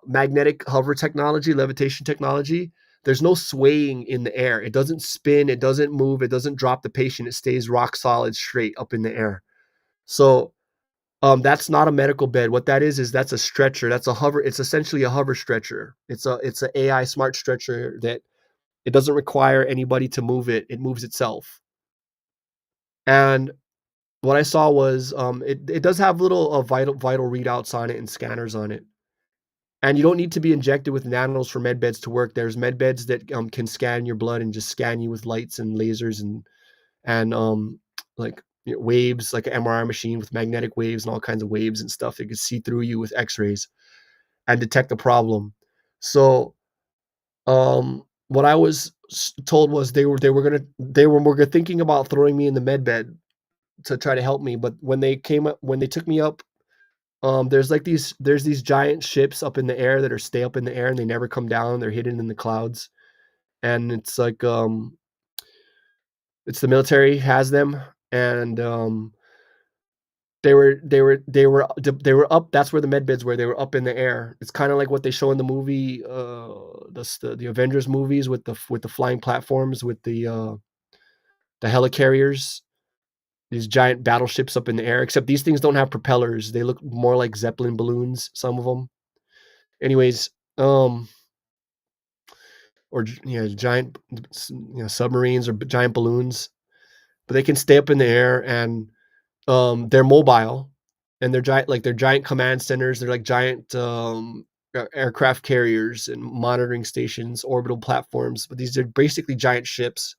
magnetic hover technology, levitation technology, there's no swaying in the air. It doesn't spin, it doesn't move, it doesn't drop the patient. It stays rock solid straight up in the air. So that's not a medical bed. What that is that's a stretcher. That's a hover. It's essentially a hover stretcher. It's an AI smart stretcher that it doesn't require anybody to move it. It moves itself. And what I saw was it does have little vital readouts on it and scanners on it. And you don't need to be injected with nanos for med beds to work. There's med beds that can scan your blood and just scan you with lights and lasers and like waves, like an MRI machine with magnetic waves and all kinds of waves and stuff that can see through you with X-rays and detect the problem. So what I was told was they were thinking about throwing me in the med bed to try to help me, but when they took me up there's these giant ships up in the air that stay up in the air and they never come down. They're hidden in the clouds, and it's like it's the military has them, and they were up. That's where the med beds were. They were up in the air. It's kind of like what they show in the movie, the Avengers movies with the flying platforms with the helicarriers. These giant battleships up in the air, except these things don't have propellers. They look more like Zeppelin balloons, some of them. Anyways, or giant, submarines or giant balloons, but they can stay up in the air, and they're mobile, and they're giant command centers. They're like giant aircraft carriers and monitoring stations, orbital platforms. But these are basically giant ships.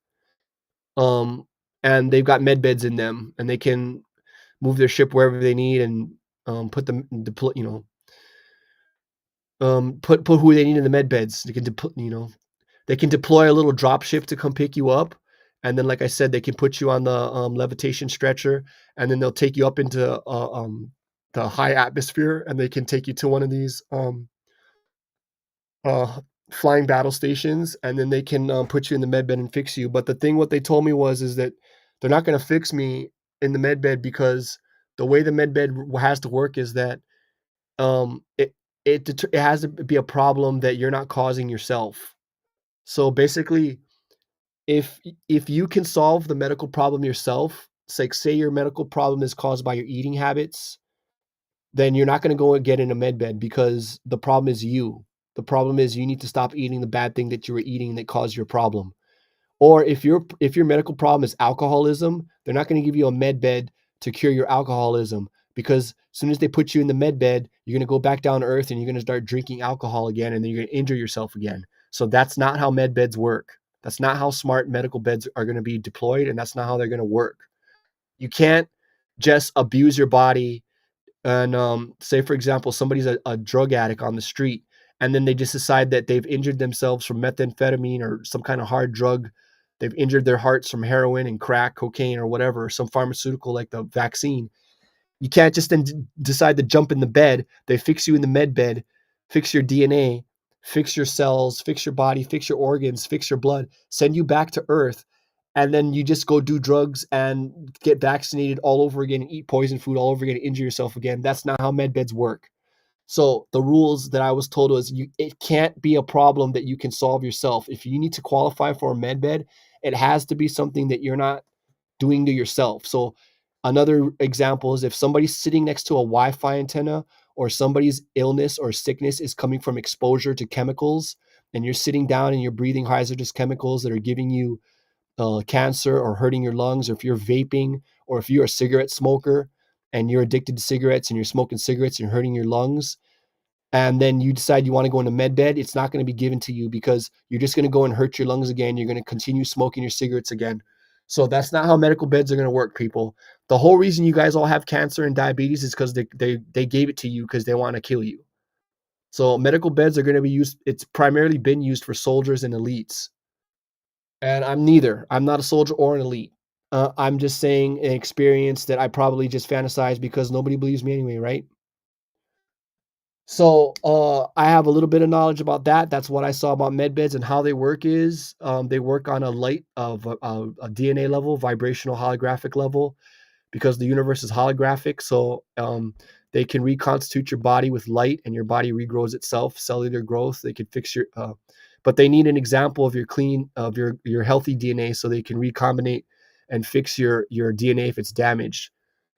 And they've got med beds in them, and they can move their ship wherever they need, and put them deploy, put who they need in the med beds. They can they can deploy a little drop ship to come pick you up, and then, like I said, they can put you on the levitation stretcher, and then they'll take you up into the high atmosphere, and they can take you to one of these flying battle stations, and then they can put you in the med bed and fix you. But the thing, what they told me is that they're not going to fix me in the med bed, because the way the med bed has to work is that it has to be a problem that you're not causing yourself. So basically, if you can solve the medical problem yourself, it's like, say your medical problem is caused by your eating habits, then you're not going to go and get in a med bed, because the problem is you. The problem is you need to stop eating the bad thing that you were eating that caused your problem. Or if your medical problem is alcoholism, they're not going to give you a med bed to cure your alcoholism, because as soon as they put you in the med bed, you're going to go back down to earth and you're going to start drinking alcohol again, and then you're going to injure yourself again. So that's not how med beds work. That's not how smart medical beds are going to be deployed, and that's not how they're going to work. You can't just abuse your body and say, for example, somebody's a drug addict on the street, and then they just decide that they've injured themselves from methamphetamine or some kind of hard drug. They've injured their hearts from heroin and crack cocaine or whatever, or some pharmaceutical like the vaccine. You can't just then decide to jump in the bed. They fix you in the med bed, fix your DNA, fix your cells, fix your body, fix your organs, fix your blood, send you back to earth, and then you just go do drugs and get vaccinated all over again and eat poison food all over again and injure yourself again. That's not how med beds work. So the rules that I was told was, it can't be a problem that you can solve yourself. If you need to qualify for a med bed, it has to be something that you're not doing to yourself. So another example is if somebody's sitting next to a Wi-Fi antenna, or somebody's illness or sickness is coming from exposure to chemicals, and you're sitting down and you're breathing hazardous chemicals that are giving you cancer or hurting your lungs, or if you're vaping, or if you're a cigarette smoker and you're addicted to cigarettes and you're smoking cigarettes and you're hurting your lungs, and then you decide you want to go in a med bed, it's not going to be given to you, because you're just going to go and hurt your lungs again. You're going to continue smoking your cigarettes again. So that's not how medical beds are going to work, people. The whole reason you guys all have cancer and diabetes is because they gave it to you because they want to kill you. So medical beds are going to be used. It's primarily been used for soldiers and elites. And I'm neither. I'm not a soldier or an elite. I'm just saying an experience that I probably just fantasize because nobody believes me anyway, right? So I have a little bit of knowledge about that. That's what I saw about med beds, and how they work is they work on a light of a DNA level, vibrational holographic level, because the universe is holographic. So they can reconstitute your body with light, and your body regrows itself, cellular growth. They can fix your, but they need an example of your healthy DNA, so they can recombinate and fix your DNA if it's damaged.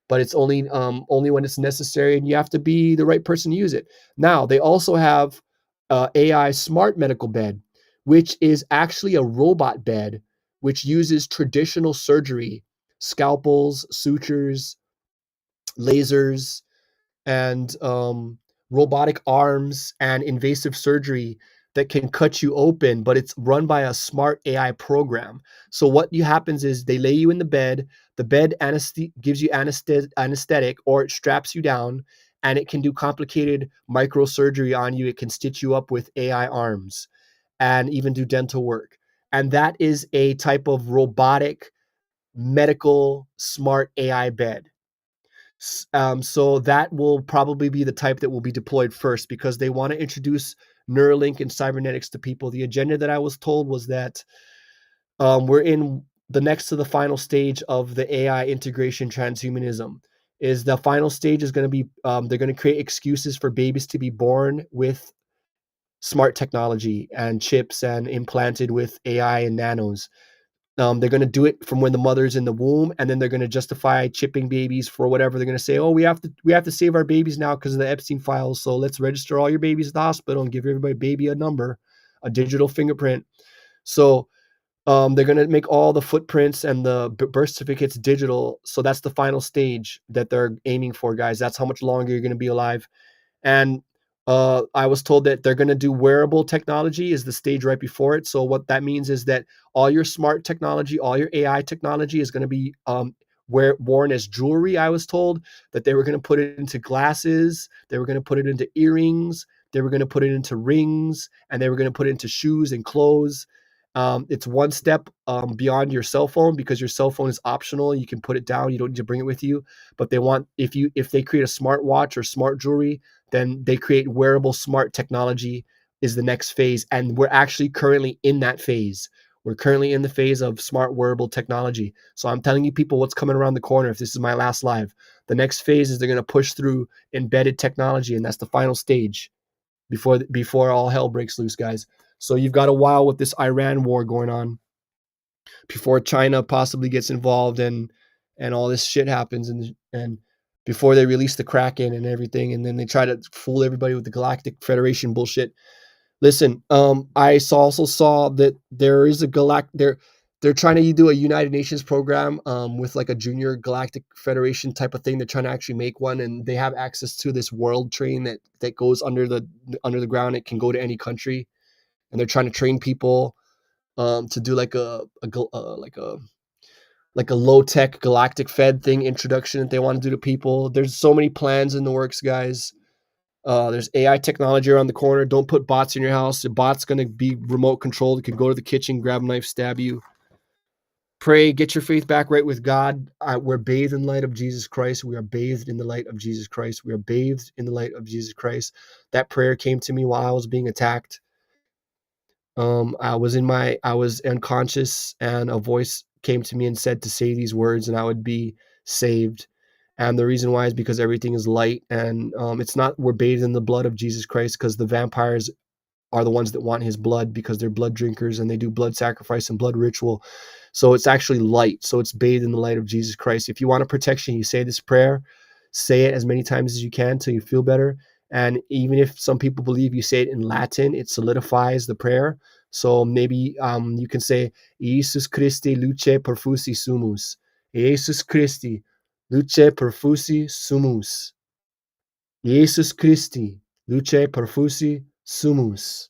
But it's only when it's necessary, and you have to be the right person to use it. Now, they also have AI smart medical bed, which is actually a robot bed, which uses traditional surgery, scalpels, sutures, lasers, and robotic arms and invasive surgery that can cut you open, but it's run by a smart AI program. So what happens is they lay you in the bed gives you anesthetic, or it straps you down, and it can do complicated microsurgery on you. It can stitch you up with AI arms and even do dental work. And that is a type of robotic medical smart AI bed. So that will probably be the type that will be deployed first because they want to introduce Neuralink and cybernetics to people. The agenda that I was told was that we're in the next to the final stage of the AI integration transhumanism. Is the final stage is going to be they're going to create excuses for babies to be born with smart technology and chips and implanted with AI and nanos. They're going to do it from when the mother's in the womb, and then they're going to justify chipping babies for whatever. They're going to say, "Oh, we have to save our babies now because of the Epstein files. So let's register all your babies at the hospital and give everybody baby a number, a digital fingerprint." So they're going to make all the footprints and the birth certificates digital. So that's the final stage that they're aiming for, guys. That's how much longer you're going to be alive. And I was told that they're going to do wearable technology is the stage right before it. So what that means is that all your smart technology, all your AI technology is going to be worn as jewelry. I was told that they were going to put it into glasses. They were going to put it into earrings. They were going to put it into rings, and they were going to put it into shoes and clothes. It's one step beyond your cell phone because your cell phone is optional. You can put it down. You don't need to bring it with you. But they want if they create a smart watch or smart jewelry, then they create wearable smart technology is the next phase. And we're actually currently in that phase. We're currently in the phase of smart wearable technology. So I'm telling you people what's coming around the corner if this is my last live. The next phase is they're going to push through embedded technology, and that's the final stage before all hell breaks loose, guys. So you've got a while with this Iran war going on before China possibly gets involved and all this shit happens and before they release the Kraken and everything, and then they try to fool everybody with the Galactic Federation bullshit. Listen, I also saw that there is a they're trying to do a United Nations program with like a junior Galactic Federation type of thing. They're trying to actually make one, and they have access to this world train that goes under the ground. It can go to any country, and they're trying to train people to do like a low-tech galactic fed thing introduction that they want to do to people. There's so many plans in the works, guys. There's AI technology around the corner. Don't put bots in your house. The bot's going to be remote controlled. It could go to the kitchen, grab a knife, stab you. Pray, get your faith back right with God. We're bathed in the light of Jesus Christ. We are bathed in the light of Jesus Christ. We are bathed in the light of Jesus Christ. That prayer came to me while I was being attacked. I was unconscious, and a voice came to me and said to say these words and I would be saved. And the reason why is because everything is light, and it's not we're bathed in the blood of Jesus Christ, because the vampires are the ones that want his blood because they're blood drinkers and they do blood sacrifice and blood ritual. So it's actually light. So it's bathed in the light of Jesus Christ. If you want a protection, you say this prayer, say it as many times as you can till you feel better. And even if some people believe you say it in Latin, it solidifies the prayer. So maybe you can say, Jesus Christi luce perfusi sumus. Jesus Christi luce perfusi sumus. Jesus Christi luce perfusi sumus.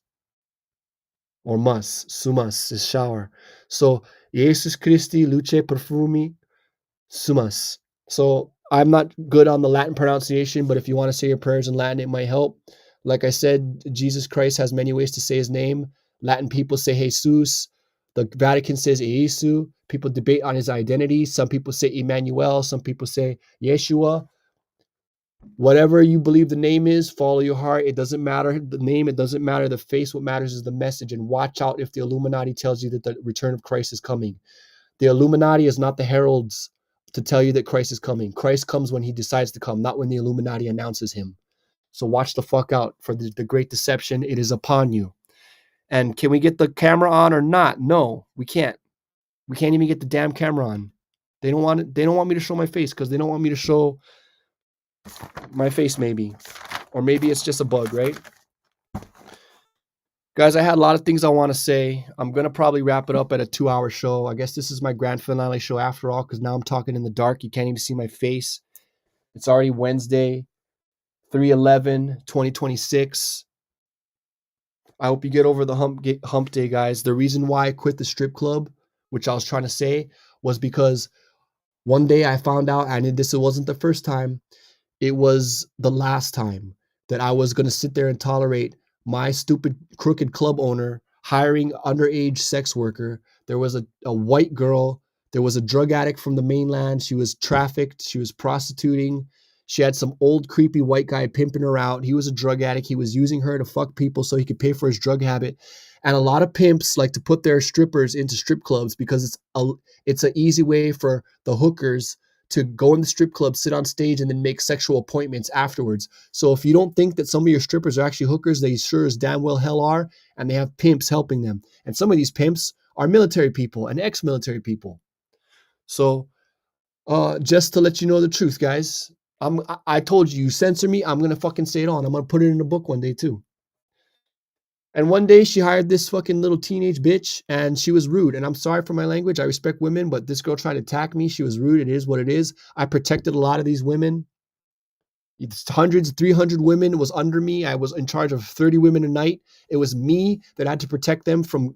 Or mus. Sumus is shower. So Jesus Christi luce perfumi sumus. So I'm not good on the Latin pronunciation, but if you want to say your prayers in Latin, it might help. Like I said, Jesus Christ has many ways to say his name. Latin people say Jesus. The Vatican says Iesu. People debate on his identity. Some people say Emmanuel. Some people say Yeshua. Whatever you believe the name is, follow your heart. It doesn't matter the name. It doesn't matter the face. What matters is the message. And watch out if the Illuminati tells you that the return of Christ is coming. The Illuminati is not the heralds to tell you that Christ is coming. Christ comes when he decides to come, not when the Illuminati announces him. So watch the fuck out for the great deception. It is upon you. And can we get the camera on or not? No, we can't. We can't even get the damn camera on. They don't want it. They don't want me to show my face because they don't want me to show my face, maybe. Or maybe it's just a bug, right? Guys, I had a lot of things I want to say. I'm going to probably wrap it up at a 2-hour show. I guess this is my grand finale show after all, because now I'm talking in the dark. You can't even see my face. It's already Wednesday, 3/11/2026. I hope you get over the hump day, guys. The reason why I quit the strip club, which I was trying to say, was because one day I found out, and this wasn't the first time, it was the last time, that I was going to sit there and tolerate my stupid crooked club owner hiring underage sex worker. There was a white girl. There was a drug addict from the mainland. She was trafficked. She was prostituting. She had some old creepy white guy pimping her out. He was a drug addict. He was using her to fuck people so he could pay for his drug habit. And a lot of pimps like to put their strippers into strip clubs because it's an easy way for the hookers to go in the strip club, sit on stage, and then make sexual appointments afterwards. So if you don't think that some of your strippers are actually hookers, they sure as damn well hell are, and they have pimps helping them. And some of these pimps are military people and ex-military people. So just to let you know the truth, guys, I told you, you censor me, I'm gonna fucking say it on. I'm gonna put it in a book one day too. And one day she hired this fucking little teenage bitch and she was rude. And I'm sorry for my language. I respect women, but this girl tried to attack me. She was rude. It is what it is. I protected a lot of these women. It's hundreds, 300 women was under me. I was in charge of 30 women a night. It was me that had to protect them from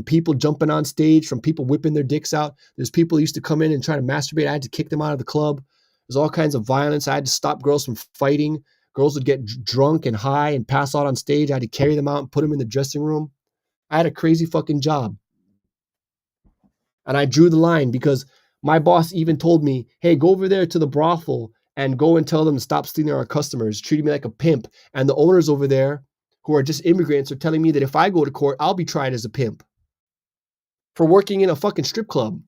people jumping on stage, from people whipping their dicks out. There's people who used to come in and try to masturbate. I had to kick them out of the club. There's all kinds of violence. I had to stop girls from fighting. Girls would get drunk and high and pass out on stage. I had to carry them out and put them in the dressing room. I had a crazy fucking job. And I drew the line because my boss even told me, hey, go over there to the brothel and go and tell them to stop stealing our customers, treating me like a pimp. And the owners over there, who are just immigrants, are telling me that if I go to court, I'll be tried as a pimp for working in a fucking strip club.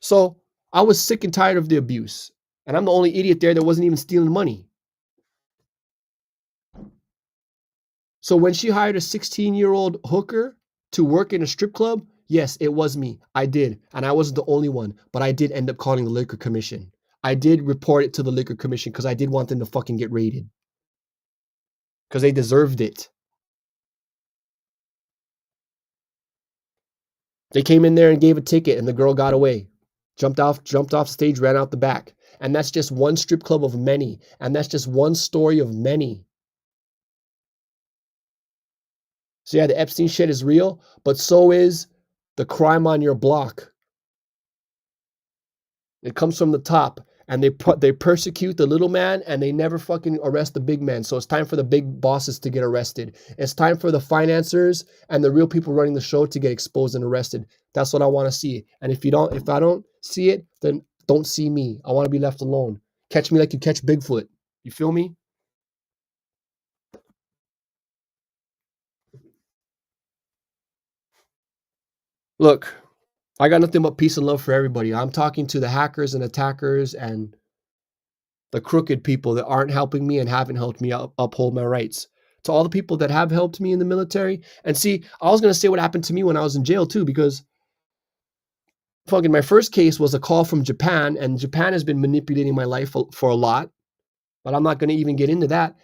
So I was sick and tired of the abuse. And I'm the only idiot there that wasn't even stealing money. So when she hired a 16-year-old hooker to work in a strip club, yes, it was me. I did. And I wasn't the only one. But I did end up calling the liquor commission. I did report it to the liquor commission because I did want them to fucking get raided. Because they deserved it. They came in there and gave a ticket and the girl got away. Jumped off stage, ran out the back. And that's just one strip club of many. And that's just one story of many. So yeah, the Epstein shit is real, but so is the crime on your block. It comes from the top, and they persecute the little man, and they never fucking arrest the big man. So it's time for the big bosses to get arrested. It's time for the financiers and the real people running the show to get exposed and arrested. That's what I want to see. And if I don't see it, then don't see me. I want to be left alone. Catch me like you catch Bigfoot. You feel me? Look, I got nothing but peace and love for everybody. I'm talking to the hackers and attackers and the crooked people that aren't helping me and haven't helped me uphold my rights. To all the people that have helped me in the military. And see, I was going to say what happened to me when I was in jail too, because fucking my first case was a call from Japan, and Japan has been manipulating my life for a lot, but I'm not going to even get into that.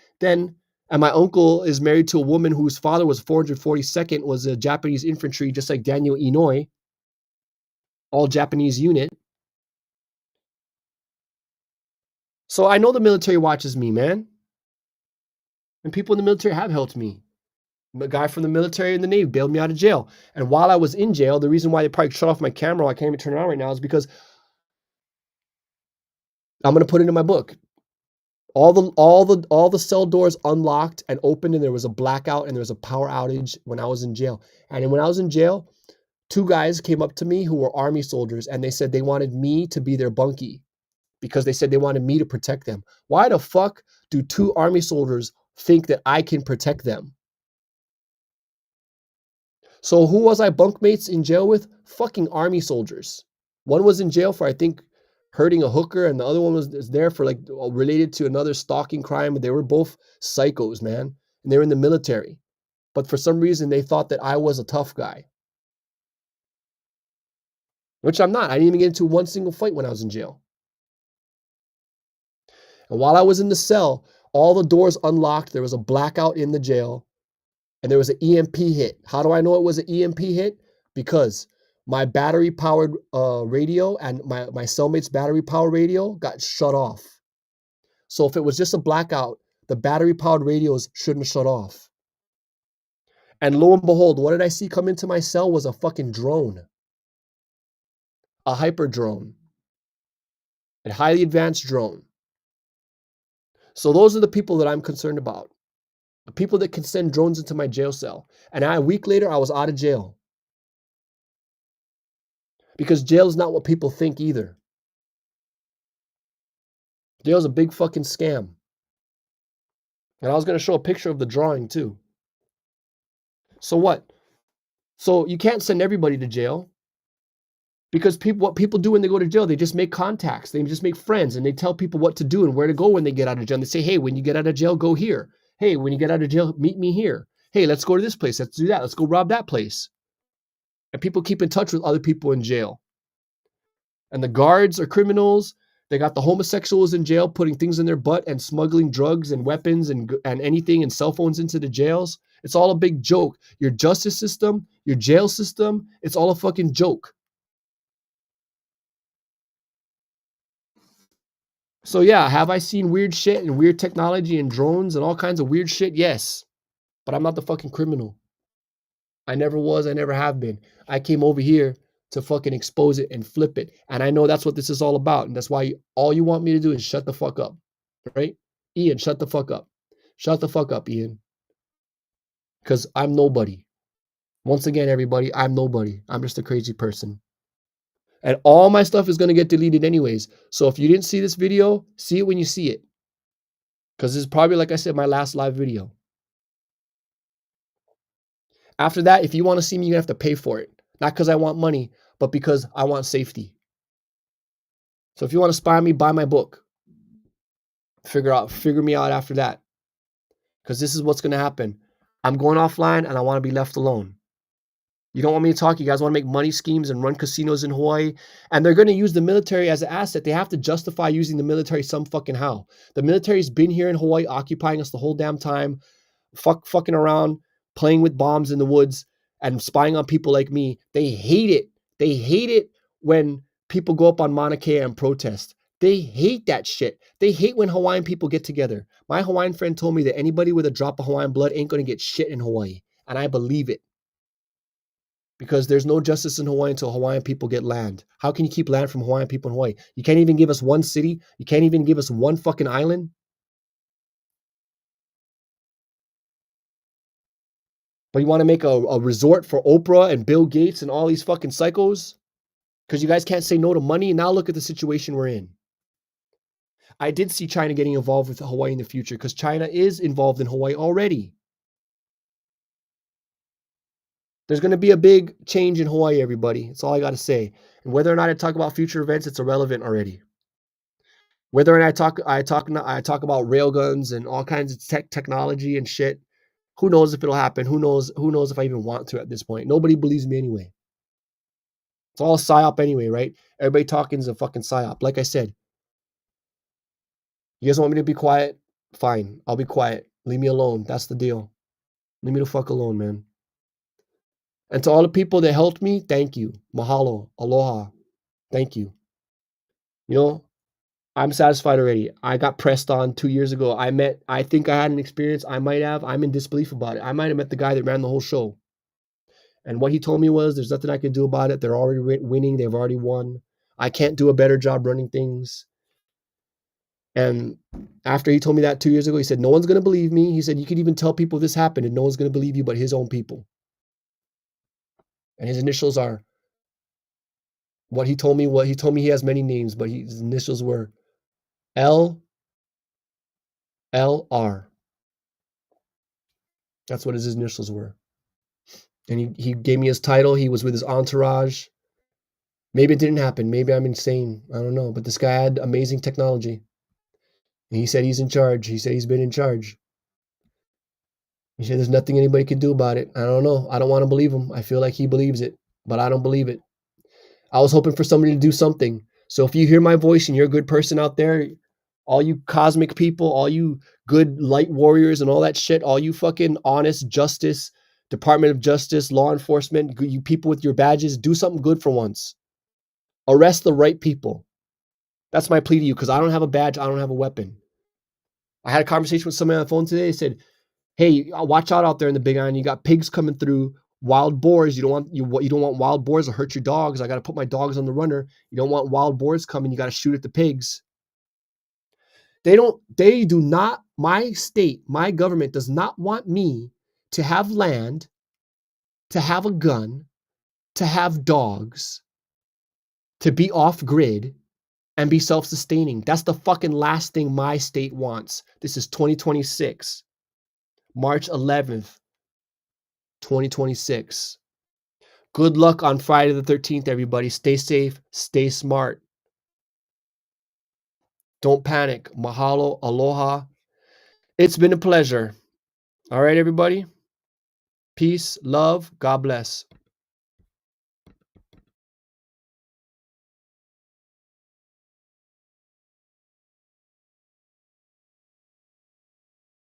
And my uncle is married to a woman whose father was 442nd, was a Japanese infantry, just like Daniel Inouye, all Japanese unit. So I know the military watches me, man. And people in the military have helped me. A guy from the military and the Navy bailed me out of jail. And while I was in jail, the reason why they probably shut off my camera, I can't even turn it on right now, is because I'm going to put it in my book. All the cell doors unlocked and opened, and there was a blackout and there was a power outage when I was in jail. And when I was in jail, two guys came up to me who were Army soldiers, and they said they wanted me to be their bunkie because they said they wanted me to protect them. Why the fuck do two Army soldiers think that I can protect them? So who was I bunkmates in jail with? Fucking Army soldiers. One was in jail for, I think, hurting a hooker, and the other one was there for like related to another stalking crime. They were both psychos, man. And they were in the military. But for some reason, they thought that I was a tough guy. Which I'm not. I didn't even get into one single fight when I was in jail. And while I was in the cell, all the doors unlocked. There was a blackout in the jail. And there was an EMP hit. How do I know it was an EMP hit? Because my battery-powered radio and my cellmate's battery-powered radio got shut off. So if it was just a blackout, the battery-powered radios shouldn't have shut off. And lo and behold, what did I see come into my cell was a fucking drone. A hyper drone. A highly advanced drone. So those are the people that I'm concerned about. The people that can send drones into my jail cell. And a week later, I was out of jail. Because jail is not what people think either. Jail's a big fucking scam. And I was going to show a picture of the drawing too. So what? So you can't send everybody to jail. Because what people do when they go to jail, they just make contacts. They just make friends and they tell people what to do and where to go when they get out of jail. And they say, hey, when you get out of jail, go here. Hey, when you get out of jail, meet me here. Hey, let's go to this place. Let's do that. Let's go rob that place. And people keep in touch with other people in jail. And the guards are criminals. They got the homosexuals in jail putting things in their butt and smuggling drugs and weapons and anything and cell phones into the jails. It's all a big joke. Your justice system, your jail system, it's all a fucking joke. So yeah, have I seen weird shit and weird technology and drones and all kinds of weird shit? Yes. But I'm not the fucking criminal. I never was, I never have been. I came over here to fucking expose it and flip it. And I know that's what this is all about. And that's why all you want me to do is shut the fuck up. Right? Ian, shut the fuck up. Shut the fuck up, Ian. Because I'm nobody. Once again, everybody, I'm nobody. I'm just a crazy person. And all my stuff is going to get deleted anyways. So if you didn't see this video, see it when you see it. Because this is probably, like I said, my last live video. After that, if you want to see me, you're going to have to pay for it. Not because I want money, but because I want safety. So if you want to spy on me, buy my book. Figure me out after that. Because this is what's going to happen. I'm going offline and I want to be left alone. You don't want me to talk. You guys want to make money schemes and run casinos in Hawaii. And they're going to use the military as an asset. They have to justify using the military some fucking how. The military's been here in Hawaii, occupying us the whole damn time, fucking around, playing with bombs in the woods and spying on people like me. They hate it. They hate it when people go up on Mauna Kea and protest. They hate that shit. They hate when Hawaiian people get together. My Hawaiian friend told me that anybody with a drop of Hawaiian blood ain't going to get shit in Hawaii. And I believe it. Because there's no justice in Hawaii until Hawaiian people get land. How can you keep land from Hawaiian people in Hawaii? You can't even give us one city. You can't even give us one fucking island. But you want to make a resort for Oprah and Bill Gates and all these fucking psychos? Because you guys can't say no to money. And now look at the situation we're in. I did see China getting involved with Hawaii in the future because China is involved in Hawaii already. There's going to be a big change in Hawaii, everybody. That's all I got to say. And whether or not I talk about future events, it's irrelevant already. Whether or not I talk about railguns and all kinds of technology and shit, who knows if it'll happen? Who knows if I even want to at this point? Nobody believes me anyway. It's all a psyop anyway, right? Everybody talking is a fucking psyop. Like I said, you guys want me to be quiet? Fine, I'll be quiet. Leave me alone. That's the deal. Leave me the fuck alone, man. And to all the people that helped me, thank you. Mahalo. Aloha. Thank you. You know, I'm satisfied already. I got pressed on 2 years ago. I think I had an experience. I'm in disbelief about it. I might have met the guy that ran the whole show. And what he told me was, there's nothing I can do about it. They're already winning. They've already won. I can't do a better job running things. And after he told me that 2 years ago, he said, no one's going to believe me. He said, you could even tell people this happened and no one's going to believe you but his own people. And his initials are what he told me. He has many names, but his initials were LLR. That's what his initials were. And he gave me his title. He was with his entourage. Maybe it didn't happen. Maybe I'm insane. I don't know. But this guy had amazing technology. And he said he's in charge. He said he's been in charge. He said there's nothing anybody can do about it. I don't know. I don't want to believe him. I feel like he believes it, but I don't believe it. I was hoping for somebody to do something. So if you hear my voice and you're a good person out there, all you cosmic people, all you good light warriors and all that shit, all you fucking honest justice, Department of Justice, law enforcement, you people with your badges, do something good for once. Arrest the right people. That's my plea to you, because I don't have a badge. I don't have a weapon. I had a conversation with somebody on the phone today. They said, hey, watch out there in the Big Island. You got pigs coming through, wild boars. You don't want wild boars to hurt your dogs. I got to put my dogs on the runner. You don't want wild boars coming. You got to shoot at the pigs. They do not, my state, my government does not want me to have land, to have a gun, to have dogs, to be off grid, and be self-sustaining. That's the fucking last thing my state wants. This is 2026, March 11th, 2026. Good luck on Friday the 13th, everybody. Stay safe, stay smart. Don't panic. Mahalo, aloha. It's been a pleasure. All right, everybody. Peace, love, God bless.